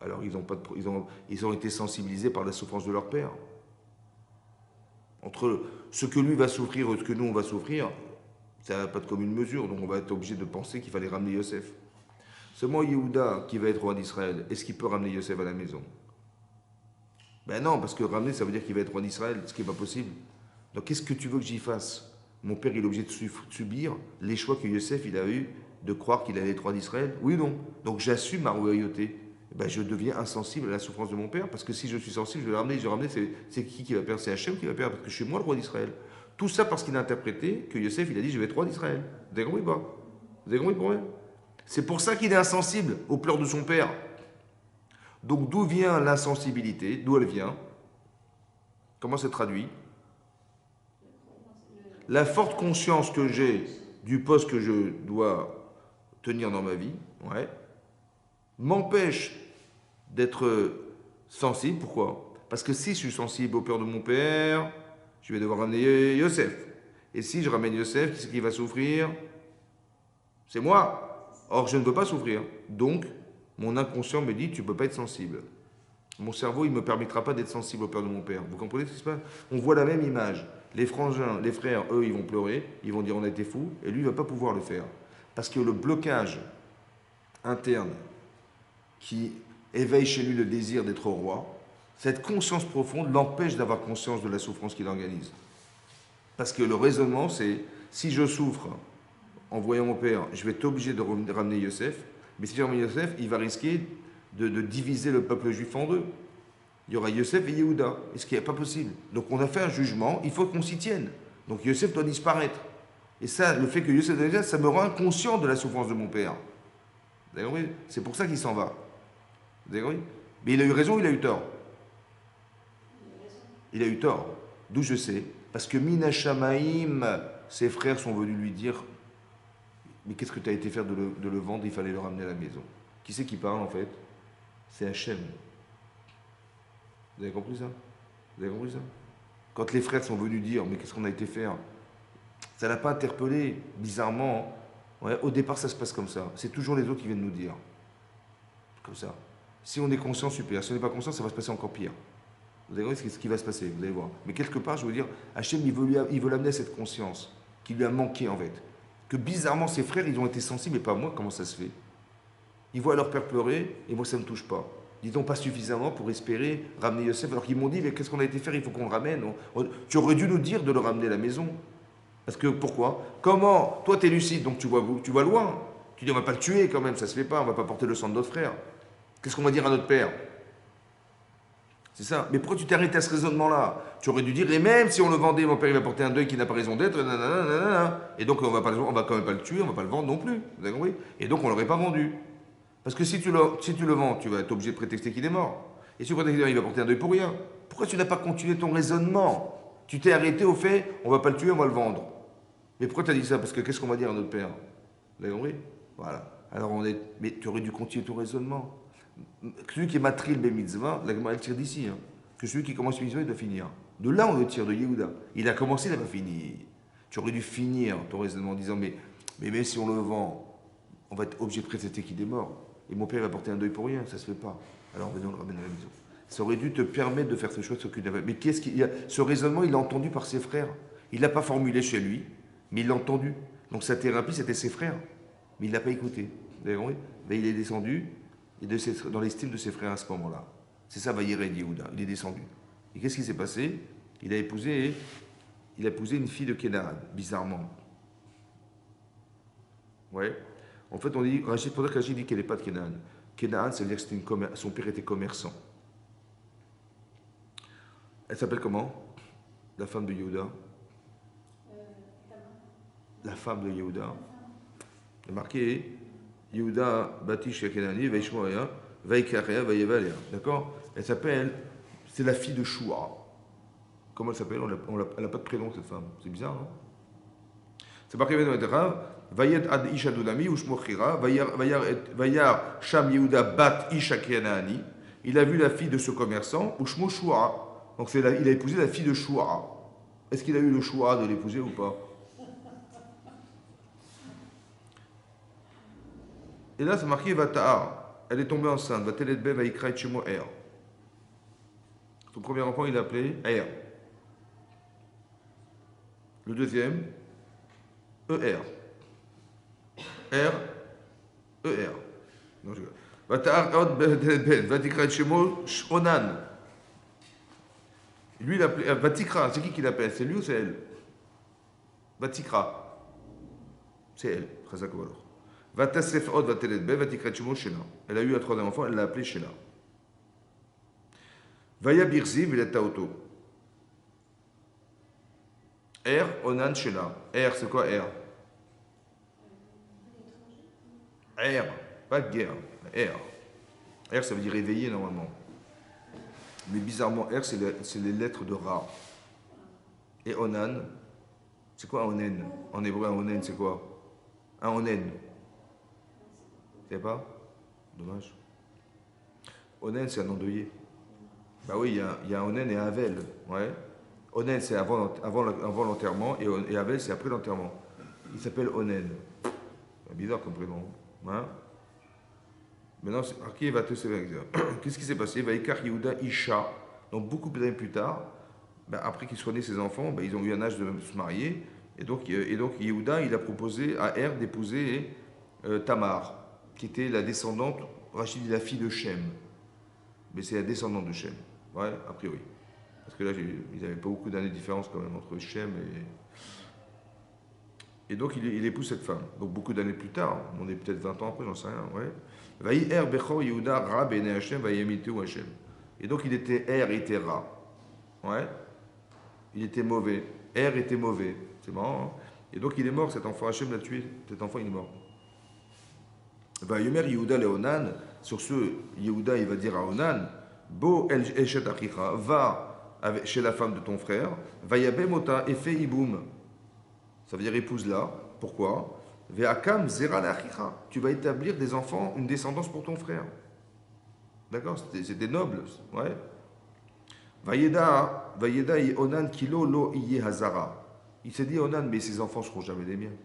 alors ils ont été sensibilisés par la souffrance de leur père. Entre ce que lui va souffrir et ce que nous on va souffrir, ça n'a pas de commune mesure, donc on va être obligé de penser qu'il fallait ramener Yosef. Seulement Yehuda, qui va être roi d'Israël, est-ce qu'il peut ramener Yosef à la maison? Ben non, parce que ramener, ça veut dire qu'il va être roi d'Israël, ce qui n'est pas possible. Donc qu'est-ce que tu veux que j'y fasse? Mon père, il est obligé de subir les choix que Yosef, il a eu de croire qu'il allait être roi d'Israël? Oui ou non? Donc j'assume ma royauté. Ben, je deviens insensible à la souffrance de mon père, parce que si je suis sensible, je vais le ramener, c'est qui va perdre? C'est Hachem qui va perdre, parce que je suis moi le roi d'Israël. Tout ça parce qu'il a interprété que Yosef, il a dit, je vais être roi d'Israël. Vous avez compris pas? Vous avez compris le problème? C'est pour ça qu'il est insensible aux pleurs de son père. Donc d'où vient l'insensibilité? D'où elle vient? Comment c'est traduit? La forte conscience que j'ai du poste que je dois tenir dans ma vie, ouais, m'empêche d'être sensible. Pourquoi? Parce que si je suis sensible aux peurs de mon père, je vais devoir ramener Yosef. Et si je ramène Yosef, qui c'est qui va souffrir? C'est moi. Or, je ne veux pas souffrir. Donc, mon inconscient me dit, tu ne peux pas être sensible. Mon cerveau, il ne me permettra pas d'être sensible aux peurs de mon père. Vous comprenez ce qui se passe? On voit la même image. Les frangins, les frères, eux, ils vont pleurer, ils vont dire on a été fous, et lui, il ne va pas pouvoir le faire. Parce que le blocage interne qui éveille chez lui le désir d'être roi, cette conscience profonde l'empêche d'avoir conscience de la souffrance qu'il organise. Parce que le raisonnement, c'est si je souffre en voyant mon père, je vais être obligé de ramener Yosef, mais si je ramène Yosef, il va risquer de diviser le peuple juif en deux. Il y aura Yosef et Yehuda, et ce qui n'est pas possible. Donc on a fait un jugement, il faut qu'on s'y tienne. Donc Yosef doit disparaître. Et ça, le fait que Yosef doit disparaître, ça me rend inconscient de la souffrance de mon père. Vous avez compris? C'est pour ça qu'il s'en va. Vous avez compris? Mais il a eu raison ou il a eu tort? Il a eu tort. D'où je sais? Parce que Mina Shamaïm, ses frères sont venus lui dire, mais qu'est-ce que tu as été faire de le vendre? Il fallait le ramener à la maison. Qui c'est qui parle en fait? C'est Hachem. Vous avez compris ça? Vous avez compris ça? Quand les frères sont venus dire, mais qu'est-ce qu'on a été faire? Ça ne l'a pas interpellé, bizarrement. Ouais, au départ, ça se passe comme ça. C'est toujours les autres qui viennent nous dire. Comme ça. Si on est conscient, super. Si on n'est pas conscient, ça va se passer encore pire. Vous allez voir ce qui va se passer, vous allez voir. Mais quelque part, je veux dire, Hachem, il veut l'amener à cette conscience qui lui a manqué en fait. Que bizarrement, ses frères, ils ont été sensibles, et pas moi, comment ça se fait? Ils voient leur père pleurer, et moi, ça ne me touche pas. Dit-on pas suffisamment pour espérer ramener Yosef, alors qu'ils m'ont dit, mais qu'est-ce qu'on a été faire? Il faut qu'on le ramène. Tu aurais dû nous dire de le ramener à la maison. Parce que, pourquoi? Comment? Toi, tu es lucide, donc tu vois loin. Tu dis, on ne va pas le tuer quand même, ça se fait pas, on ne va pas porter le sang de notre frère. Qu'est-ce qu'on va dire à notre père? C'est ça. Mais pourquoi tu t'es arrêté à ce raisonnement-là? Tu aurais dû dire, et même si on le vendait, mon père il va porter un deuil qui n'a pas raison d'être, et donc on va quand même pas le tuer, on va pas le vendre non plus. Vous avez compris? Et donc on l'aurait pas vendu. Parce que si tu le vends, tu vas être obligé de prétexter qu'il est mort. Et si il va porter un deuil pour rien. Pourquoi tu n'as pas continué ton raisonnement? Tu t'es arrêté au fait, on va pas le tuer, on va le vendre. Mais pourquoi tu as dit ça? Parce que qu'est-ce qu'on va dire à notre père? Vous l'avez compris? Voilà. Alors mais tu aurais dû continuer ton raisonnement. Celui qui est matril ben mitzvah, la Gemara elle tire d'ici. Hein. Que celui qui commence mitzvah, il doit finir. De là, on le tire de Yehuda. Il a commencé, il n'a pas fini. Tu aurais dû finir ton raisonnement en disant mais si on le vend, on va être obligé de précéder qu'il est mort. Et mon père va porter un deuil pour rien, ça ne se fait pas. Alors venons, on le ramène à la maison. Ça aurait dû te permettre de faire ce choix. Mais qu'est-ce qu'il y a? Ce raisonnement, il l'a entendu par ses frères. Il ne l'a pas formulé chez lui, mais il l'a entendu. Donc sa thérapie, c'était ses frères. Mais il ne l'a pas écouté. Vous avez compris? Mais il est descendu dans l'estime de ses frères à ce moment-là. C'est ça, Vayered Yehuda. Il est descendu. Et qu'est-ce qui s'est passé? Il a épousé une fille de Kénaan, bizarrement. Ouais. En fait, on dit, Rachid, pour dire que Rachid dit qu'elle n'est pas de Kénaan. Kénaan, ça veut dire que son père était commerçant. Elle s'appelle comment? La femme de Yehuda. La femme de Yehuda. Il est marqué Yehuda Batish Kenani, Vaishmoya, Vaikarea, Vayevalea. D'accord? Elle s'appelle, c'est la fille de Shua. Comment elle s'appelle? Elle n'a pas de prénom, cette femme. C'est bizarre, non? C'est marqué dans le Rav, Vayed ad Isha Dunami, Ushmochira, Vayar Sham Yehuda Bat Isha Kenani. Il a vu la fille de ce commerçant, Ushmo Shua. Donc il a épousé la fille de Shua. Est-ce qu'il a eu le choix de l'épouser ou pas? Et là, c'est marqué Vata'ar. Elle est tombée enceinte. Vateletbe Vaikra et Shemo Er. Son premier enfant, il l'a appelé Er. Le deuxième, ER. R, ER. Vata'ar Od Ben Vatikra et Shemo Onan. Lui, il appelé Vatikra. C'est qui l'appelle? C'est lui ou c'est elle? Vatikra. C'est elle. Chazakov. Vatasef Od Vateletbe Vatikra et Shemo Shela. Elle a eu un troisième enfant, elle l'a appelé Shela. Vaya Birzim, il est auto. R, Onan, Shela. R, c'est quoi R? R, pas de guerre. R, ça veut dire éveillé normalement. Mais bizarrement, R, c'est les lettres de Ra. Et Onan, c'est quoi un Onen? En hébreu, un Onen, c'est quoi? Un Onen. Tu sais pas? Dommage. Onen, c'est un endeuillé. Bah oui, il y a un Onen et un Avel. Ouais. Onen, c'est avant l'enterrement et Avel, c'est après l'enterrement. Il s'appelle Onen. C'est bizarre comme prénom. Hein? Maintenant, qui va te sévère? Qu'est-ce qui s'est passé? Vaikar Yehuda Isha. Donc, beaucoup d'années plus tard, ben, après qu'ils soient nés ses enfants, ben, ils ont eu un âge de se marier. Et donc Yehuda, il a proposé à Er d'épouser Tamar, qui était la descendante, Rachid dit la fille de Shem. Mais c'est la descendante de Shem. Ouais, a priori. Parce que là, ils n'avaient pas beaucoup d'années de différence quand même entre Shem et donc il épouse cette femme. Donc beaucoup d'années plus tard, on est peut-être 20 ans après, j'en sais rien. Ouais. Et donc il était Er était Ra. Ouais. Il était mauvais. Er était mauvais. C'est marrant. Hein? Et donc il est mort, cet enfant. Hachem l'a tué. Cet enfant, il est mort. Yomer Yehuda le Onan. Sur ce, Yehuda, il va dire à Onan, Bo el eshet achicha, va chez la femme de ton frère, va yabemota et fais iboum. Ça veut dire épouse-la. Pourquoi? Ve'akam zera l'achicha. Tu vas établir des enfants, une descendance pour ton frère. D'accord? C'était noble. Ouais. Vayeda Onan kilo lo iye hazara. Il s'est dit Onan, mais ses enfants ne seront jamais les miens.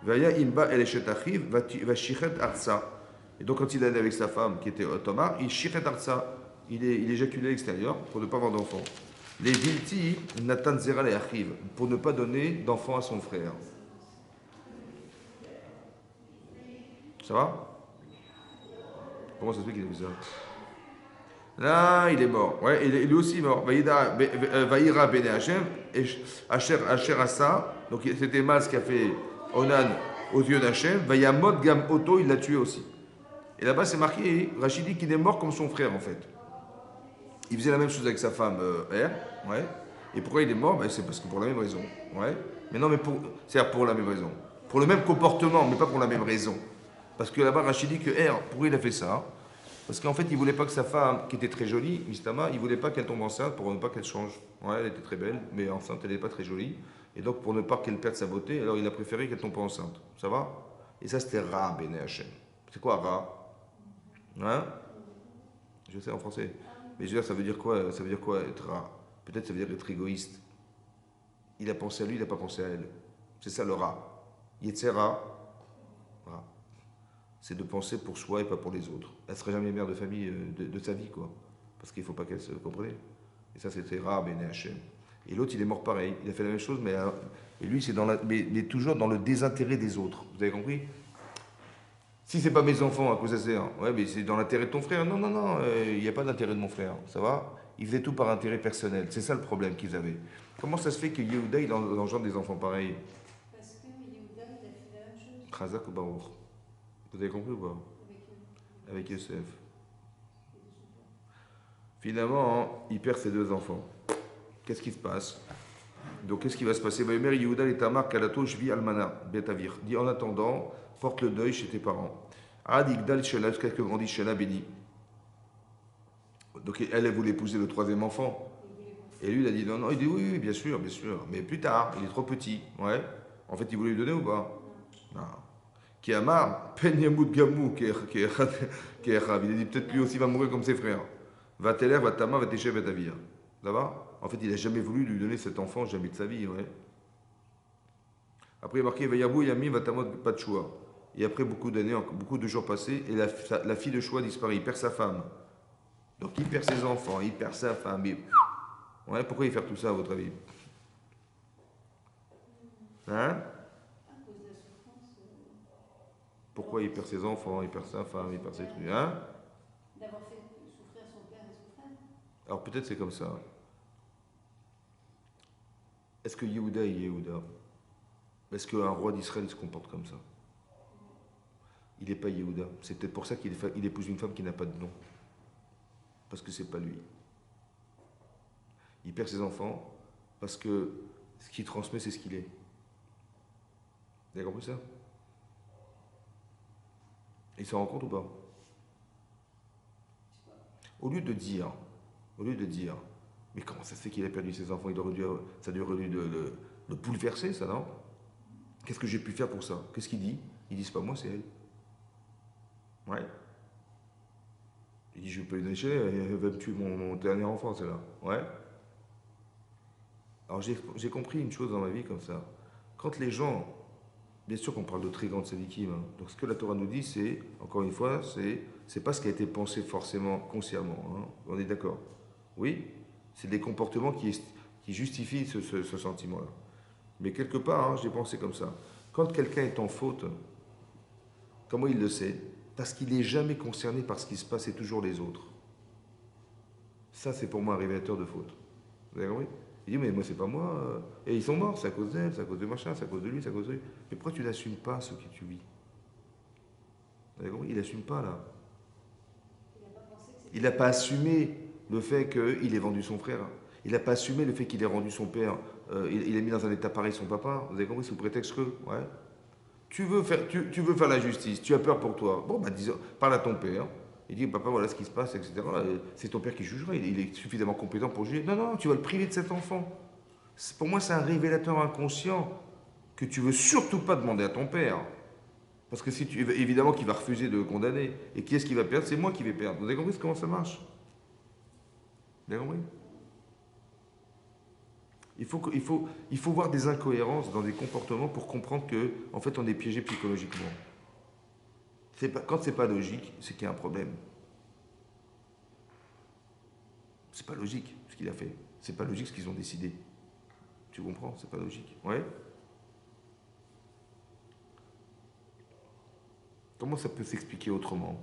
Vaya imba el eshet achiv va shichet arsa. Et donc quand il allait avec sa femme qui était Tamar, il shichet arsa. Il éjaculait à l'extérieur pour ne pas avoir d'enfants. Les vilti natan zera le achiv, pour ne pas donner d'enfants à son frère. Ça va? Comment ça se fait qu'il a vu ça? Là, il est mort. Ouais, il est lui aussi mort. Vaïra Bene Hachem, Asher Asa, donc c'était mal ce qu'a fait Onan aux yeux d'Hachem. Vayamot Gam Oto, il l'a tué aussi. Et là-bas, c'est marqué, Rachid dit qu'il est mort comme son frère en fait. Il faisait la même chose avec sa femme Er, ouais. Et pourquoi il est mort? Ben, c'est parce que pour la même raison. Ouais. Mais non, mais c'est-à-dire pour la même raison. Pour le même comportement, mais pas pour la même raison. Parce que là-bas, Rachid dit que Er, pourquoi il a fait ça? Parce qu'en fait, il voulait pas que sa femme, qui était très jolie, Mistama, il voulait pas qu'elle tombe enceinte pour ne pas qu'elle change. Ouais, elle était très belle, mais enceinte, elle n'est pas très jolie. Et donc, pour ne pas qu'elle perde sa beauté, alors il a préféré qu'elle tombe pas enceinte. Ça va? Et ça, c'était Ra, Béné Hachem. C'est quoi Ra? Hein? Je sais en français. Mais je veux dire, ça veut dire quoi? Ça veut dire quoi être Ra? Peut-être ça veut dire être égoïste. Il a pensé à lui, il n'a pas pensé à elle. C'est ça le Ra. Yetzera, Ra. C'est de penser pour soi et pas pour les autres. Elle serait jamais mère de famille de sa vie, quoi. Parce qu'il ne faut pas qu'elle se comprenne. Et ça, c'était Ra, Béné Hachem. Et l'autre, il est mort pareil. Il a fait la même chose, mais et lui, c'est mais toujours dans le désintérêt des autres. Vous avez compris? Si c'est pas mes enfants, à quoi ça sert? Ouais, mais c'est dans l'intérêt de ton frère. Non, non, non, il n'y a pas d'intérêt de mon frère. Ça va? Ils faisaient tout par intérêt personnel. C'est ça le problème qu'ils avaient. Comment ça se fait que Yehuda, il engendre des enfants pareils? Parce que Yehuda, il a fait la même chose Chazak ou Baruch? Vous avez compris ou pas? Avec Yosef. Finalement, hein, il perd ses deux enfants. Qu'est-ce qui se passe? Donc, qu'est-ce qui va se passer? Vayomer Yehuda et Tamar Kalato Shvi Almana Betavir. Dit en attendant, porte le deuil chez tes parents. Ad Igdal Shela, jusqu'à ce que grandisse Shela béni. Donc, elle voulait épouser le troisième enfant. Et lui, il a dit non, non. Il dit oui, oui, bien sûr, bien sûr. Mais plus tard, il est trop petit. Ouais. En fait, il voulait lui donner ou pas? Non. Qui a marre, Penyamut Gamou, qui est Rav. Il a dit peut-être lui aussi va mourir comme ses frères. Va Teler, va Tama, va Téché, va Tavir. Ça va? En fait, il n'a jamais voulu lui donner cet enfant, jamais de sa vie. Ouais. Après, il est marqué Vayabou, Yami, va Tamot, pas de choix. Et après beaucoup d'années, beaucoup de jours passés, et la fille de choix disparaît. Il perd sa femme. Donc il perd ses enfants, il perd sa femme. Ouais, pourquoi il fait tout ça, à votre avis? Hein? à cause de la souffrance. Pourquoi il perd ses enfants, il perd sa femme, il perd ses trucs? Hein? D'avoir fait souffrir son père et son frère. Alors peut-être c'est comme ça. Est-ce que Yehuda est Yehuda? Est-ce qu'un roi d'Israël se comporte comme ça? Il n'est pas Yehuda. C'est peut-être pour ça qu'il épouse une femme qui n'a pas de nom. Parce que c'est pas lui. Il perd ses enfants parce que ce qu'il transmet, c'est ce qu'il est. Vous avez compris ça? Il s'en rend compte ou pas? Au lieu de dire, mais comment ça se fait qu'il a perdu ses enfants? Ça aurait dû le bouleverser, ça, non? Qu'est-ce que j'ai pu faire pour ça? Qu'est-ce qu'il dit? Il dit, c'est pas moi, c'est elle. Ouais. Il dit, je vais pas lui donner chez elle, elle va me tuer mon dernier enfant, celle-là. Ouais. Alors j'ai compris une chose dans ma vie comme ça. Quand les gens, bien sûr qu'on parle de très grandes sadikim, hein. Donc ce que la Torah nous dit, c'est, encore une fois, c'est pas ce qui a été pensé forcément consciemment. Hein. On est d'accord? Oui? C'est des comportements qui justifient ce sentiment-là. Mais quelque part, hein, j'ai pensé comme ça. Quand quelqu'un est en faute, comment il le sait? Parce qu'il n'est jamais concerné par ce qui se passe, c'est toujours les autres. Ça, c'est pour moi un révélateur de faute. Vous avez compris? Il dit, mais moi, c'est pas moi. Et ils sont morts, c'est à cause d'elle, c'est à cause de machin, c'est à cause de lui, c'est à cause de lui. Mais pourquoi tu n'assumes pas ce que tu vis? Vous avez compris? Il n'assume pas, là. Il n'a pas pensé que c'était. Il n'a pas assumé le fait qu'il ait vendu son frère. Il n'a pas assumé le fait qu'il ait rendu son père. Il a mis dans un état pareil son papa. Vous avez compris? Sous prétexte que, ouais. Tu veux faire la justice, tu as peur pour toi. Bon, bah, parle à ton père. Il dit, papa, voilà ce qui se passe, etc. C'est ton père qui jugera, il est suffisamment compétent pour juger. Non, non, tu vas le priver de cet enfant. Pour moi, c'est un révélateur inconscient que tu veux surtout pas demander à ton père. Parce que évidemment qu'il va refuser de condamner. Et qui est-ce qui va perdre? C'est moi qui vais perdre. Vous avez compris comment ça marche? Vous avez compris? Il faut voir des incohérences dans des comportements pour comprendre que, en fait, on est piégé psychologiquement. Quand c'est pas logique, c'est qu'il y a un problème. C'est pas logique ce qu'il a fait. C'est pas logique ce qu'ils ont décidé. Tu comprends? C'est pas logique. Ouais? Comment ça peut s'expliquer autrement?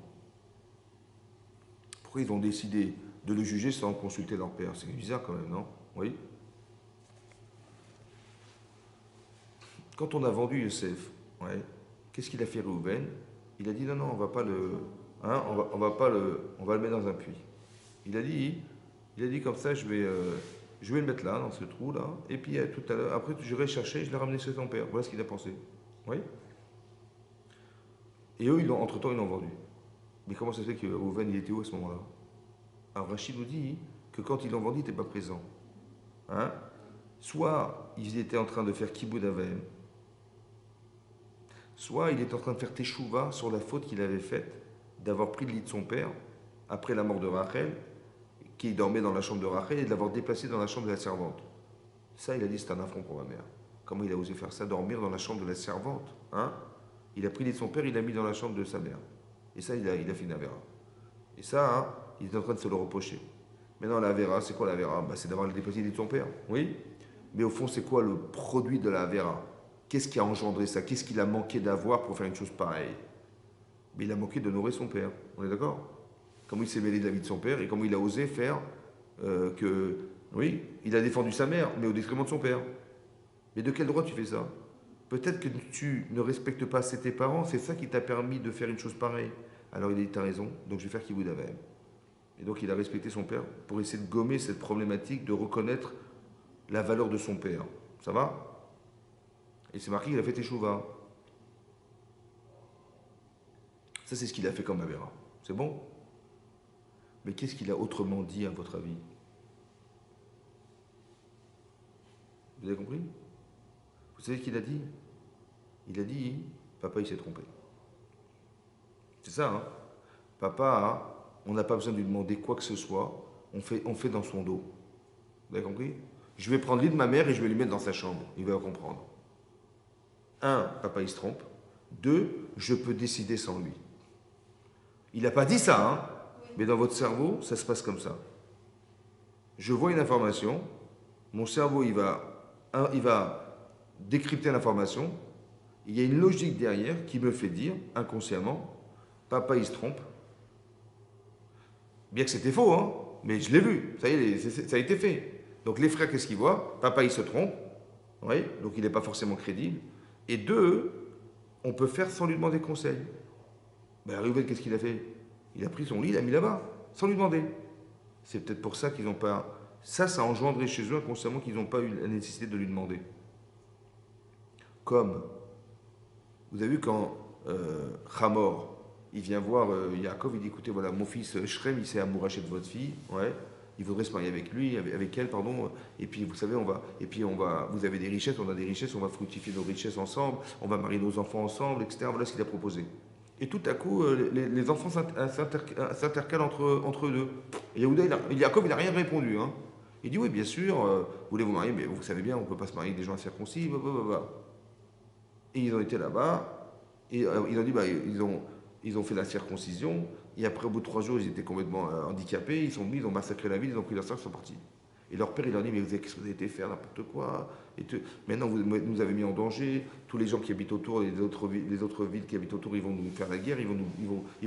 Pourquoi ils ont décidé de le juger sans consulter leur père? C'est bizarre quand même, non? Oui? Quand on a vendu Yosef, ouais, qu'est-ce qu'il a fait Réhouven? Il a dit non, non, on va pas le. Hein, on va le mettre dans un puits. Il a dit comme ça, je vais le mettre là, dans ce trou là, et puis tout à l'heure, après je vais chercher, je l'ai ramené chez ton père. Voilà ce qu'il a pensé. Oui? Et eux, entre-temps, ils l'ont vendu. Mais comment ça se fait que Reuven, il était où à ce moment-là? Alors Rachid nous dit que quand ils l'ont vendu, il n'était pas présent. Hein? Soit ils étaient en train de faire kiboud avem, soit il était en train de faire teshuva sur la faute qu'il avait faite d'avoir pris le lit de son père après la mort de Rachel, qui dormait dans la chambre de Rachel, et de l'avoir déplacé dans la chambre de la servante. Ça, il a dit, c'est un affront pour ma mère. Comment il a osé faire ça, dormir dans la chambre de la servante, hein? Il a pris le lit de son père, il l'a mis dans la chambre de sa mère. Et ça, il a fait une avéra. Et ça, hein, il est en train de se le reprocher. Maintenant, la avéra, c'est quoi la avéra? C'est d'avoir déplacé le lit de son père. Oui. Mais au fond, c'est quoi le produit de la avéra? Qu'est-ce qui a engendré ça? Qu'est-ce qu'il a manqué d'avoir pour faire une chose pareille? Mais il a manqué d'honorer son père. On est d'accord? Comment il s'est mêlé de la vie de son père et comment il a osé faire que. Oui, il a défendu sa mère, mais au détriment de son père. Mais de quel droit tu fais ça? Peut-être que tu ne respectes pas assez tes parents, c'est ça qui t'a permis de faire une chose pareille. Alors il a dit, t'as raison, donc je vais faire kiboud avem. Et donc il a respecté son père pour essayer de gommer cette problématique de reconnaître la valeur de son père. Ça va? Et c'est marqué qu'il a fait teshuva. Ça, c'est ce qu'il a fait comme Avera. C'est bon? Mais qu'est-ce qu'il a autrement dit, à votre avis? Vous avez compris? Vous savez ce qu'il a dit? Il a dit, papa, il s'est trompé. C'est ça, hein? Papa, on n'a pas besoin de lui demander quoi que ce soit, on fait dans son dos. Vous avez compris? Je vais prendre l'île de ma mère et je vais lui mettre dans sa chambre. Il va comprendre. Un, papa, il se trompe. Deux, je peux décider sans lui. Il n'a pas dit ça, hein? Mais dans votre cerveau, ça se passe comme ça. Je vois une information, mon cerveau, il va décrypter l'information. Il y a une logique derrière qui me fait dire, inconsciemment, papa, il se trompe. Bien que c'était faux, hein? Mais je l'ai vu. Ça y est, ça a été fait. Donc les frères, qu'est-ce qu'ils voient? Papa, il se trompe. Oui, donc il n'est pas forcément crédible. Et deux, on peut faire sans lui demander conseil. Ben, Reuven, qu'est-ce qu'il a fait? Il a pris son lit, il l'a mis là-bas, sans lui demander. C'est peut-être pour ça qu'ils n'ont pas. Ça a engendré chez eux inconsciemment qu'ils n'ont pas eu la nécessité de lui demander. Comme, vous avez vu quand Hamor, il vient voir Yaakov, il dit écoutez, voilà, mon fils Shrem, il s'est amouraché de votre fille, ouais, il voudrait se marier avec lui, avec elle, pardon, et puis vous savez, vous avez des richesses, on a des richesses, on va fructifier nos richesses ensemble, on va marier nos enfants ensemble, etc. Voilà ce qu'il a proposé. Et tout à coup, les enfants s'intercalent entre eux deux. Et Yaakov, il n'a rien répondu. Hein. Il dit oui, bien sûr, vous voulez vous marier, mais vous savez bien, on ne peut pas se marier avec des gens incirconcis. Blablabla. Et ils ont été là-bas, et ils ont dit, ils ont fait la circoncision, et après, au bout de 3 jours, ils étaient complètement handicapés, ils ont massacré la ville, ils ont pris leur sac, ils sont partis. Et leur père, il leur dit, mais qu'est-ce que vous avez été faire, n'importe quoi? Maintenant, vous nous avez mis en danger, tous les gens qui habitent autour, les autres villes qui habitent autour, ils vont nous faire la guerre, ils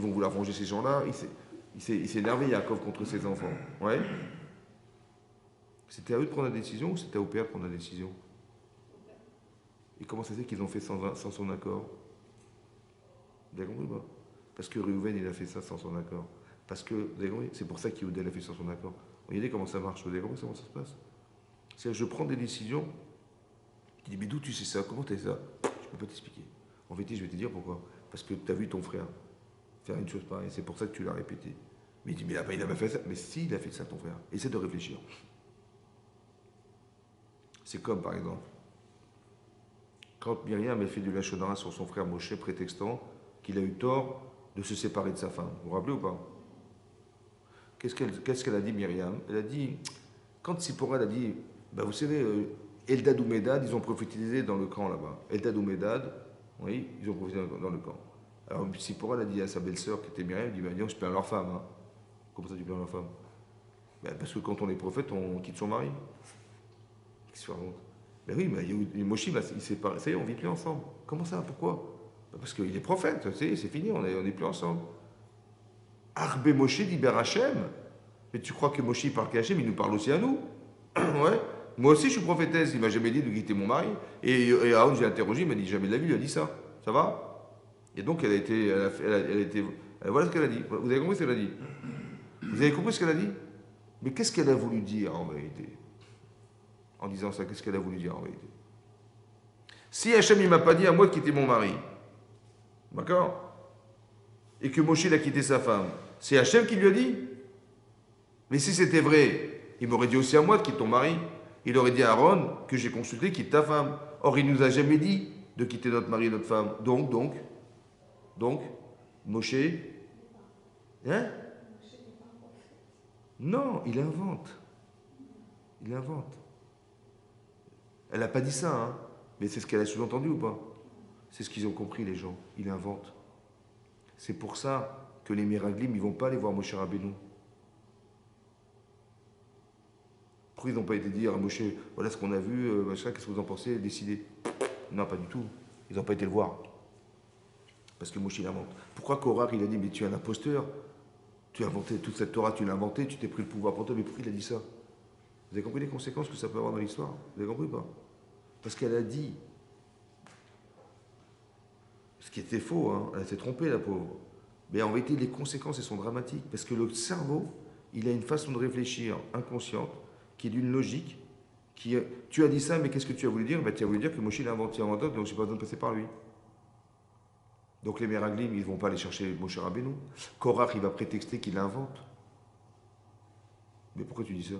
vont vouloir venger ces gens-là. Il s'est énervé, Yaakov, contre ses enfants. Ouais. C'était à eux de prendre la décision ou c'était au père de prendre la décision? Et comment ça se fait qu'ils ont fait sans son accord? Vous avez compris ou pas? Parce que Reuven, il a fait ça sans son accord. Parce que, vous avez compris? C'est pour ça qu'Yehoudel a fait sans son accord. Regardez comment ça marche, vous avez compris comment ça se passe? C'est-à-dire, je prends des décisions, tu dis, mais d'où tu sais ça? Comment tu sais ça? Je ne peux pas t'expliquer. En vérité, je vais te dire pourquoi. Parce que tu as vu ton frère faire une chose pareille, c'est pour ça que tu l'as répété. Mais il dit, mais il n'a pas fait ça. Mais si, il a fait ça, ton frère. Essaie de réfléchir. C'est comme, par exemple, quand Myriam a fait du lachon hara sur son frère Moshe, prétextant qu'il a eu tort de se séparer de sa femme. Vous vous rappelez ou pas? Qu'est-ce qu'elle a dit, Myriam? Elle a dit, quand Sipora elle a dit, vous savez, Eldad ou Medad, ils ont prophétisé dans le camp là-bas. Eldad ou Medad, oui, ils ont prophétisé dans le camp. Alors Sipora elle a dit à sa belle-sœur qui était Myriam, elle dit, dis, je plains leur femme. Hein. Comment ça tu plains leur femme? Parce que quand on est prophète, on quitte son mari. Qu'est-ce que tu racontes? Oui, Moshe, il s'est pas. Ça y est, on ne vit plus ensemble. Comment ça? Pourquoi? Parce qu'il est prophète, c'est fini, on n'est plus ensemble. Arbe Moshe dit Berachem. Mais tu crois que Moshe il parle qu'à Hachem, il nous parle aussi à nous? Ouais. Moi aussi, je suis prophétesse, il m'a jamais dit de quitter mon mari. Et Aaron, j'ai interrogé, il m'a dit jamais de la vie, il a dit ça. Ça va? Et donc, elle a été. Voilà ce qu'elle a dit. Vous avez compris ce qu'elle a dit? Vous avez compris ce qu'elle a dit? Mais qu'est-ce qu'elle a voulu dire en vérité? En disant ça, qu'est-ce qu'elle a voulu dire en vérité? Si Hachem, il m'a pas dit à moi de quitter mon mari, d'accord? et que Moshe il a quitté sa femme, c'est Hachem qui lui a dit. Mais si c'était vrai, il m'aurait dit aussi à moi de quitter ton mari. Il aurait dit à Aaron que j'ai consulté, quitte ta femme. Or, il nous a jamais dit de quitter notre mari et notre femme. Donc, Moshe, hein? Non, il invente. Il invente. Elle n'a pas dit ça, hein? Mais c'est ce qu'elle a sous-entendu ou pas? C'est ce qu'ils ont compris, les gens. Il invente. C'est pour ça que les Miraglim, ils ne vont pas aller voir Moshe Rabbeinu. Pourquoi ils n'ont pas été dire à Moshe, voilà ce qu'on a vu, machin, qu'est-ce que vous en pensez, décidez? Non, pas du tout. Ils n'ont pas été le voir. Parce que Moshe, il invente. Pourquoi Korach, il a dit, mais tu es un imposteur? Tu as inventé toute cette Torah, tu l'as inventée, tu t'es pris le pouvoir pour toi, mais pourquoi il a dit ça? Vous avez compris les conséquences que ça peut avoir dans l'histoire? Vous avez compris ou pas? Parce qu'elle a dit, ce qui était faux, hein, elle s'est trompée, la pauvre. Mais en vérité, les conséquences, elles sont dramatiques. Parce que le cerveau, il a une façon de réfléchir inconsciente, qui est d'une logique, tu as dit ça, mais qu'est-ce que tu as voulu dire? Ben, tu as voulu dire que Moshe l'a inventé, donc j'ai pas besoin de passer par lui. Donc les Meraglim, ils ne vont pas aller chercher Moshe Rabbeinu. Korach, il va prétexter qu'il l'invente. Mais pourquoi tu dis ça?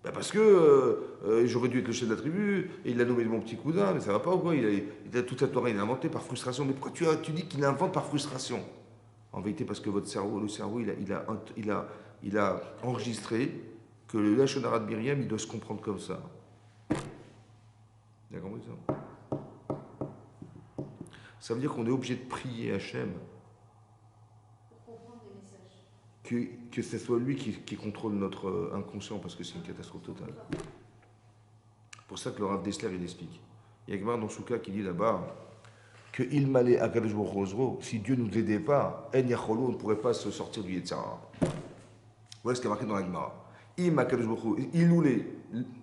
Ben parce que j'aurais dû être le chef de la tribu, et il a nommé mon petit cousin, mais ça va pas ou quoi? Il a toute sa Torah, il a inventé par frustration. Mais pourquoi tu dis qu'il invente par frustration? En vérité, parce que votre cerveau, le cerveau, il a enregistré que le Lachon Hara de Myriam, il doit se comprendre comme ça. Vous avez compris ça? Ça veut dire qu'on est obligé de prier Hachem Pour comprendre les messages. que ce soit lui qui contrôle notre inconscient, parce que c'est une catastrophe totale. C'est pour ça que le Rav Dessler, il explique. Il y a Gemara dans Souka qui dit là-bas que il m'allait à Kadosh Baruch Hu, si Dieu ne nous aidait pas, En Yacholou, on ne pourrait pas se sortir du Yetzirah. Voilà ce qui est marqué dans la Gemara.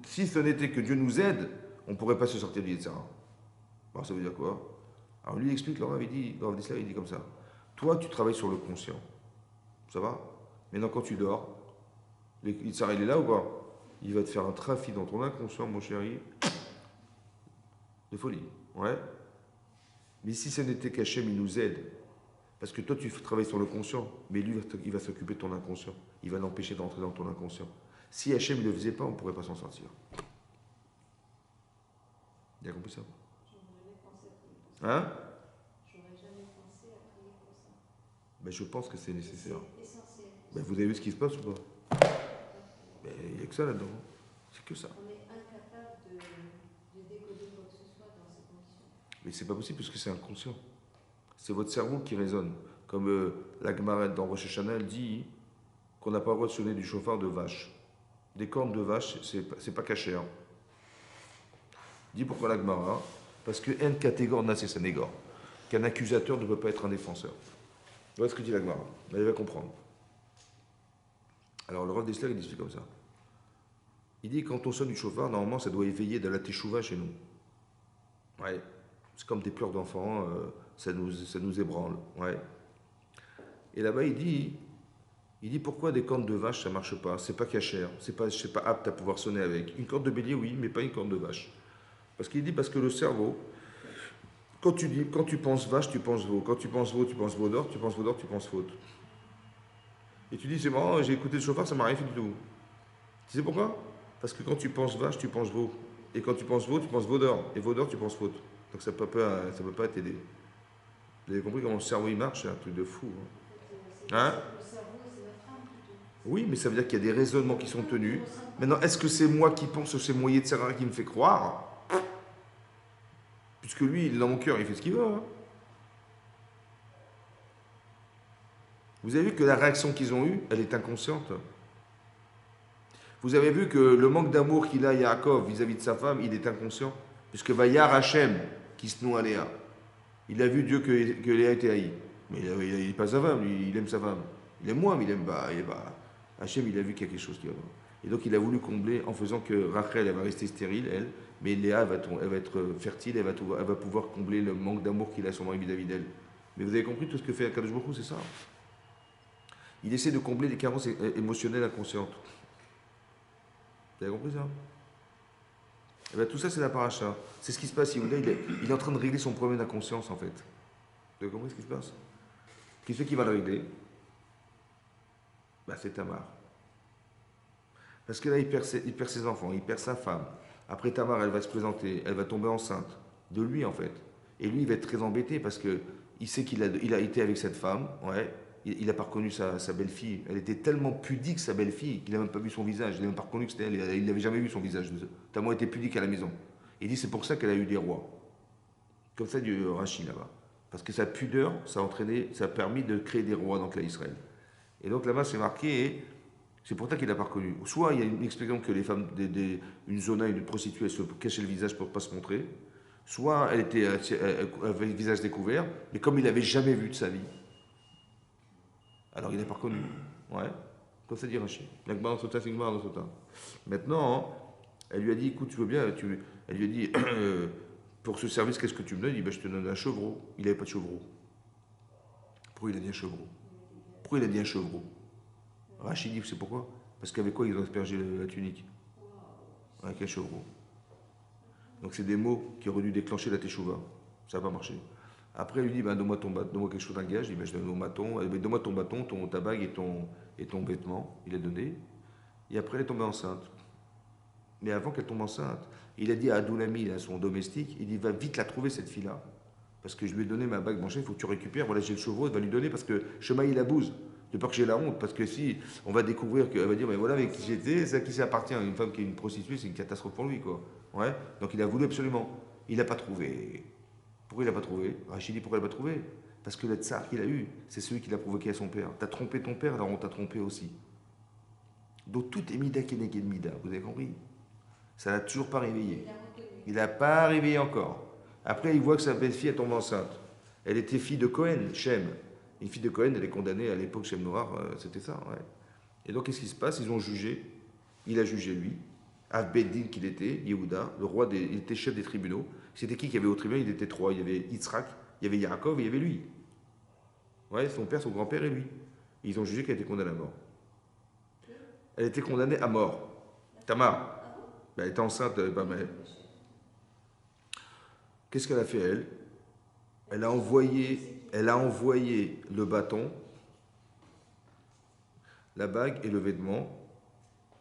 Si ce n'était que Dieu nous aide, on ne pourrait pas se sortir du Yetzirah. Alors ça veut dire quoi? Alors lui il explique, le Rav Dessler, il dit comme ça. Toi, tu travailles sur le conscient. Ça va? Maintenant, quand tu dors, le Yetzirah, il est là ou pas? Il va te faire un trafic dans ton inconscient, mon chéri, de folie. Ouais. Mais si ce n'était qu'Hachem, il nous aide, parce que toi, tu travailles sur le conscient, mais lui, il va s'occuper de ton inconscient. Il va l'empêcher d'entrer dans ton inconscient. Si Hachem ne le faisait pas, on ne pourrait pas s'en sortir. Tu as compris ça? Hein? J'aurais jamais pensé à prier pour ça. Ben, je pense que c'est nécessaire. C'est essentiel. Ben, vous avez vu ce qui se passe ou pas? Ben, il n'y a que ça là-dedans. C'est que ça. On est incapable de décoder quoi que ce soit dans ces conditions. Mais c'est pas possible parce que c'est inconscient. C'est votre cerveau qui résonne. Comme la Gemara dans Rosh Hashanah, elle dit qu'on n'a pas le droit de sonner du chauffard de vache. Des cornes de vache, c'est pas caché. Hein. Dit pourquoi la Gemara? Parce que en catégore n'a c'est sénégor. Qu'un accusateur ne peut pas être un défenseur. Voilà ce que dit la Gemara. Elle va comprendre. Alors le Rav Dessler, il explique comme ça. Il dit quand on sonne du chauffard, normalement ça doit éveiller de la teshuva chez nous. Ouais. C'est comme des pleurs d'enfants, ça nous ébranle. Ouais. Et là-bas, il dit pourquoi des cornes de vache, ça ne marche pas? C'est pas cachère, c'est pas apte à pouvoir sonner avec. Une corde de bélier, oui, mais pas une corne de vache. Parce qu'il dit parce que le cerveau, quand tu penses vache, tu penses veau. Quand tu penses veau, tu penses veau d'or, tu penses veau d'or, tu penses faute. Et tu dis c'est marrant, j'ai écouté le chauffard, ça m'a rien fait du tout. Tu sais pourquoi? Parce que quand tu penses vache, tu penses veau. Et quand tu penses veau, tu penses veau d'or. Et veau d'or, tu penses faute. Donc ça peut pas t'aider. Vous avez compris comment le cerveau il marche? C'est un truc de fou. Hein? Le cerveau, c'est notre âme plutôt. Oui, mais ça veut dire qu'il y a des raisonnements qui sont tenus. Maintenant, est-ce que c'est moi qui pense, c'est mon Yetzirah qui me fait croire? Puisque lui, il est dans mon cœur, il fait ce qu'il veut. Hein. Vous avez vu que la réaction qu'ils ont eue, elle est inconsciente. Vous avez vu que le manque d'amour qu'il a, Yaakov, vis-à-vis de sa femme, il est inconscient. Puisque Vayar Hachem, qui se noue à Léa, il a vu Dieu que Léa était haïe. Mais il n'est pas sa femme, lui, il aime sa femme. Il aime moi, mais il aime pas. Hachem, il a vu qu'il y a quelque chose qui va. Et donc il a voulu combler en faisant que Rachel, elle va rester stérile, elle, mais Léa, elle va être fertile, elle va pouvoir combler le manque d'amour qu'il a son mari vis-à-vis d'elle. Mais vous avez compris tout ce que fait Akadosh Baruch Hu, c'est ça. Il essaie de combler les carences émotionnelles inconscientes. Vous avez compris ça? Et bien, tout ça, c'est la paracha. C'est ce qui se passe. Il est en train de régler son problème d'inconscience, en fait. Vous avez compris ce qui se passe? Qui c'est qui va le régler? Bah, c'est Tamar. Parce que là, il perd ses enfants, il perd sa femme. Après, Tamar, elle va se présenter, elle va tomber enceinte de lui, en fait. Et lui, il va être très embêté parce que il sait il a été avec cette femme, ouais. Il n'a pas reconnu sa belle-fille. Elle était tellement pudique, sa belle-fille, qu'il n'a même pas vu son visage. Il n'a même pas reconnu que c'était elle. Il n'avait jamais vu son visage. Tellement elle était pudique à la maison. Il dit c'est pour ça qu'elle a eu des rois. Comme ça, du Rachid là-bas. Parce que sa pudeur, ça a entraîné, ça a permis de créer des rois dans l'Israël. Et donc là-bas, c'est marqué, et c'est pour ça qu'il n'a pas reconnu. Soit il y a une explication que les femmes, une zona, une prostituée, elle se cachait le visage pour ne pas se montrer. Soit elle avait le visage découvert, mais comme il n'avait jamais vu de sa vie, alors il n'a pas reconnu. Ouais, comme ça dit Rachid. L'Akbar dans Sota, c'est Akbar dans Sota. Maintenant, elle lui a dit, écoute, tu veux bien, elle lui a dit, pour ce service, qu'est-ce que tu me donnes? Il dit, ben, je te donne un chevreau. Il n'avait pas de chevreau. Pourquoi il a dit un chevreau? Pourquoi il a dit un chevreau? Rachid dit, c'est pourquoi? Parce qu'avec quoi ils ont aspergé la tunique? Avec un chevreau. Donc c'est des mots qui auraient dû déclencher la teshuva. Ça n'a pas marché. Après, il lui dit, ben, donne-moi quelque chose, un gage. Il dit, ben, je donne mon bâton. Donne-moi ton bâton, ta bague et ton vêtement. Il a donné. Et après, elle est tombée enceinte. Mais avant qu'elle tombe enceinte, il a dit à Adoulami, son domestique, il dit, va vite la trouver, cette fille-là. Parce que je lui ai donné ma bague, mon chef, il faut que tu récupères. Voilà, j'ai le chevreau, il va lui donner parce que chemin, il abouse. De peur que j'ai la honte. Parce que si on va découvrir qu'elle va dire, mais voilà, avec qui j'étais, c'est à qui ça appartient. Une femme qui est une prostituée, c'est une catastrophe pour lui, quoi. Ouais. Donc il a voulu absolument. Il n'a pas trouvé. Pourquoi il n'a pas trouvé? Rachid dit, pourquoi il n'a pas trouvé? Parce que le tsar qu'il a eu, c'est celui qui l'a provoqué à son père. T'as trompé ton père, alors on t'a trompé aussi. Donc tout est mida keneged mida, vous avez compris? Ça l'a toujours pas réveillé. Il n'a pas réveillé encore. Après, il voit que sa belle-fille tombe enceinte. Elle était fille de Cohen, Shem. Une fille de Cohen, elle est condamnée à l'époque, Shem Noir, c'était ça, ouais. Et donc, qu'est-ce qui se passe? Ils ont jugé. Il a jugé lui. Avbeddin qu'il était, Yehuda, le roi il était chef des tribunaux. C'était qui avait au tribunal? Il était trois. Il y avait Yitzhak, il y avait Yaakov et il y avait lui. Ouais, son père, son grand-père et lui. Ils ont jugé qu'elle était condamnée à mort. Elle était condamnée à mort. Tamar. Ben, elle était enceinte. Qu'est-ce qu'elle a fait, elle? Elle a envoyé le bâton, la bague et le vêtement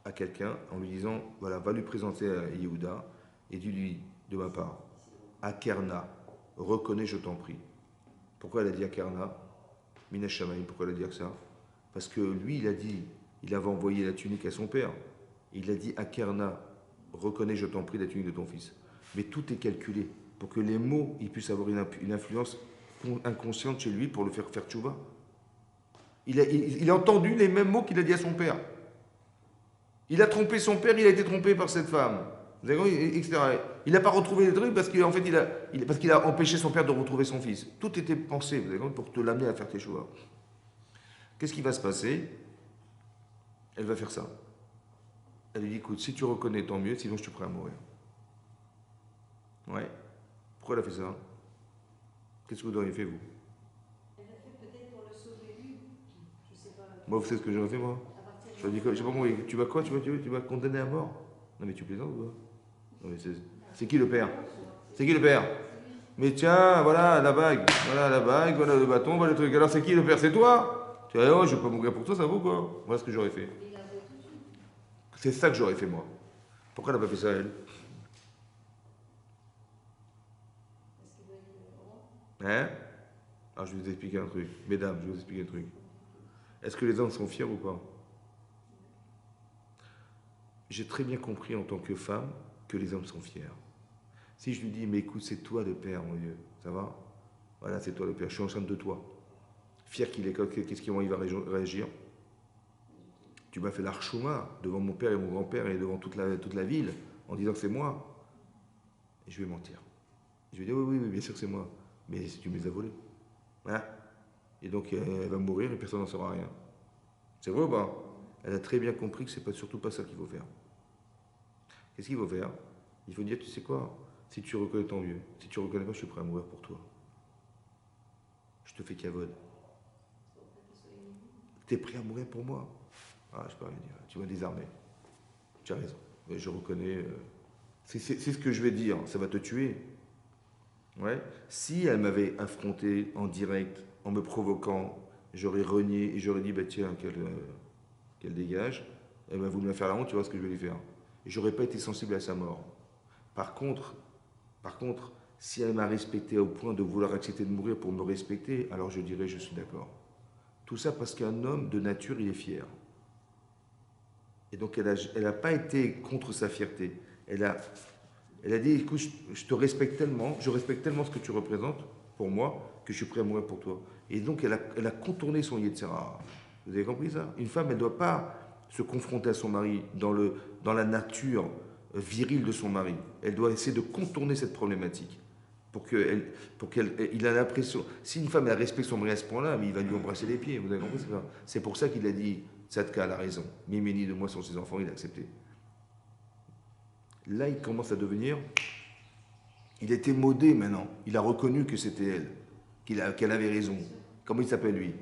à quelqu'un en lui disant, voilà, va lui présenter à Yehuda et dis-lui de ma part, Akerna, reconnais, je t'en prie. Pourquoi elle a dit Akerna? Mina Shamaim, pourquoi elle a dit ça? Parce que lui, il avait envoyé la tunique à son père. Il a dit Akerna, reconnais, je t'en prie, la tunique de ton fils. Mais tout est calculé pour que les mots ils puissent avoir une influence inconsciente chez lui pour le faire tchouva. Il a entendu les mêmes mots qu'il a dit à son père. Il a trompé son père, il a été trompé par cette femme. Vous avez compris, etc. Il n'a pas retrouvé les trucs parce qu'en fait, parce qu'il a empêché son père de retrouver son fils. Tout était pensé, vous avez compris, pour te l'amener à faire tes choix. Qu'est-ce qui va se passer? Elle va faire ça. Elle lui dit, écoute, si tu reconnais, tant mieux, sinon je suis prêt à mourir. Ouais. Pourquoi elle a fait ça? Qu'est-ce que vous auriez fait, vous? Elle l'a fait peut-être pour le sauver lui. Je sais pas. Moi, vous savez ce que j'aurais fait, moi? Je dis, je sais pas moi, tu vas quoi? Tu vas condamner à mort? Non, mais tu plaisantes ou quoi? Non, mais c'est qui le père? C'est qui le père? Mais tiens, voilà la bague, voilà le bâton, voilà le truc. Alors c'est qui le père? C'est toi? Tu vas, oh, je vais pas mourir pour toi, ça vaut quoi? Voilà ce que j'aurais fait. C'est ça que j'aurais fait, moi. Pourquoi elle n'a pas fait ça, elle? Hein? Alors je vais vous expliquer un truc. Mesdames, je vais vous expliquer un truc. Est-ce que les hommes sont fiers ou pas? J'ai très bien compris en tant que femme que les hommes sont fiers. Si je lui dis, mais écoute, c'est toi le père, mon Dieu, ça va? Voilà, c'est toi le père, je suis enceinte de toi. Fier qu'il est, comment il va réagir? Tu m'as fait l'archouma devant mon père et mon grand-père et devant toute la ville en disant que c'est moi. Et je vais mentir. Je vais dire, oui, bien sûr que c'est moi. Mais si tu me les as volés. Hein? Et donc elle va mourir et personne n'en saura rien. C'est vrai ou pas? Elle a très bien compris que c'est surtout pas ça qu'il faut faire. Qu'est-ce qu'il faut faire? Il faut dire, tu sais quoi? Si tu reconnais, tant mieux. Si tu reconnais pas, je suis prêt à mourir pour toi. Je te fais cavode. T'es prêt à mourir pour moi? Ah, je peux rien dire. Tu m'as désarmé. Tu as raison. Mais je reconnais. C'est ce que je vais dire. Ça va te tuer. Ouais. Si elle m'avait affronté en direct, en me provoquant, j'aurais renié et j'aurais dit, bah, tiens, qu'elle dégage, elle va vouloir me faire la honte, tu vois ce que je vais lui faire. Et j'aurais pas été sensible à sa mort. Par contre, par contre, si elle m'a respecté au point de vouloir accepter de mourir pour me respecter, alors je dirais, je suis d'accord. Tout ça parce qu'un homme, de nature, il est fier. Et donc, elle a pas été contre sa fierté. Elle a dit, écoute, je te respecte tellement, je respecte tellement ce que tu représentes pour moi, que je suis prêt à mourir pour toi. Et donc, elle a contourné son Yetzirah. Vous avez compris ça? Une femme, elle ne doit pas se confronter à son mari dans la nature virile de son mari. Elle doit essayer de contourner cette problématique. Pour qu'il a l'impression. Si une femme elle respecte son mari à ce point-là, mais il va lui embrasser les pieds. Vous avez compris ça? C'est pour ça qu'il a dit, Tzadka a raison. Mimini de moi sont ses enfants, il a accepté. Là, il commence à devenir. Il était modé maintenant. Il a reconnu que c'était elle, qu'elle avait raison. Comment il s'appelle lui?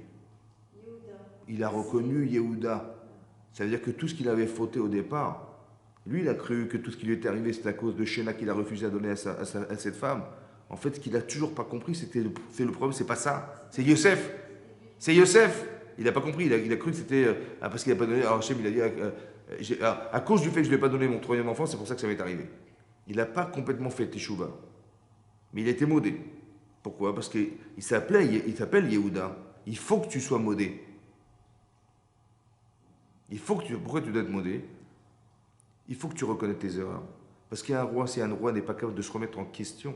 Il a reconnu Yehuda. Ça veut dire que tout ce qu'il avait fauté au départ, lui, il a cru que tout ce qui lui était arrivé, c'était à cause de Shena qu'il a refusé à donner à cette femme. En fait, ce qu'il n'a toujours pas compris, c'est le problème, c'est pas ça. C'est Yosef. C'est Yosef. Il n'a pas compris. Il a cru que c'était. Parce qu'il n'a pas donné. Alors, Hachem, il a dit à cause du fait que je ne lui ai pas donné mon troisième enfant, c'est pour ça que ça m'est arrivé. Il n'a pas complètement fait Teshuvah. Mais il a été modé. Pourquoi? Parce qu'il s'appelle Yehuda. Il faut que tu sois modé. Pourquoi tu dois être modé? Il faut que tu reconnaisses tes erreurs. Parce qu'il y a un roi, si un roi n'est pas capable de se remettre en question,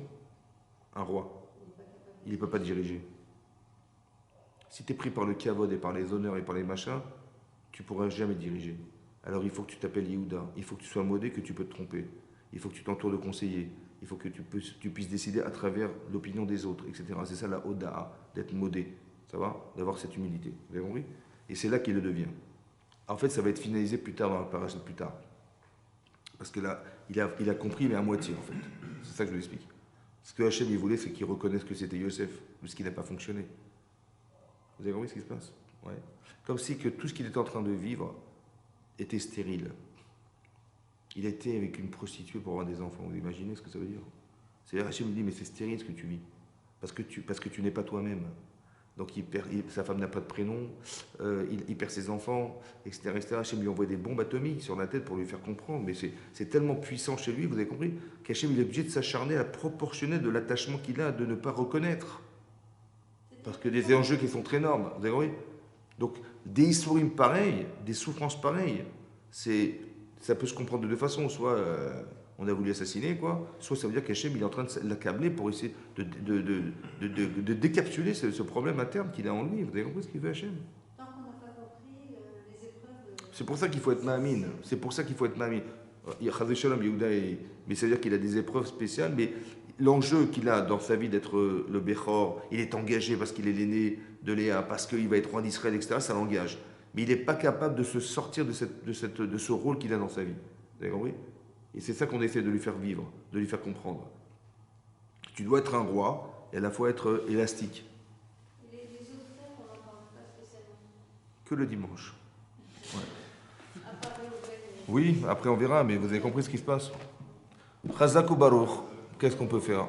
un roi, il ne peut pas diriger. Si tu es pris par le kavod et par les honneurs et par les machins, tu ne pourras jamais diriger. Alors il faut que tu t'appelles Yehuda, il faut que tu sois modé, que tu peux te tromper. Il faut que tu t'entoures de conseillers, il faut que tu puisses décider à travers l'opinion des autres, etc. C'est ça la Oda'a, d'être modé, ça va? D'avoir cette humilité, vous avez compris? Et c'est là qu'il le devient. En fait, ça va être finalisé plus tard dans la parasha, plus tard. Parce que là, il a compris, mais à moitié, en fait. C'est ça que je vous explique. Ce que Hachem, il voulait, c'est qu'il reconnaisse que c'était Yosef, parce qu'il n'a pas fonctionné. Vous avez compris ce qui se passe? Ouais. Comme si que tout ce qu'il était en train de vivre était stérile. Il était avec une prostituée pour avoir des enfants. Vous imaginez ce que ça veut dire? C'est-à-dire, Hachem me dit, mais c'est stérile ce que tu vis. Parce que tu n'es pas toi-même. Donc sa femme n'a pas de prénom, il perd ses enfants, etc. etc. Hachem lui envoie des bombes atomiques sur la tête pour lui faire comprendre. Mais c'est tellement puissant chez lui, vous avez compris, qu'Hachem il est obligé de s'acharner à la proportionnelle de l'attachement qu'il a de ne pas reconnaître. Parce que des enjeux qui sont très énormes, vous avez compris? Donc des histoires pareilles, des souffrances pareilles, ça peut se comprendre de deux façons. Soit on a voulu assassiner, quoi. Soit ça veut dire qu'Hachem il est en train de l'accabler pour essayer de décapsuler ce problème interne qu'il a en lui. Vous avez compris ce qu'il veut Hachem? Tant qu'on n'a pas compris les épreuves. C'est pour ça qu'il faut être ma'amine. C'est pour ça qu'il faut être ma'amine. Chazé Shalom, Yehuda, mais ça veut dire qu'il a des épreuves spéciales, mais l'enjeu qu'il a dans sa vie d'être le Bechor, il est engagé parce qu'il est l'aîné de Léa, parce qu'il va être roi d'Israël, etc., ça l'engage. Mais il n'est pas capable de se sortir de ce rôle qu'il a dans sa vie. Vous avez compris? Et c'est ça qu'on essaie de lui faire vivre, de lui faire comprendre. Tu dois être un roi et à la fois être élastique. Et les autres frères, on n'en parle pas spécialement. Que le dimanche. Ouais. À part Reuven et- Oui, après on verra, mais vous avez compris ce qui se passe. Chazak ou Baruch, qu'est-ce qu'on peut faire?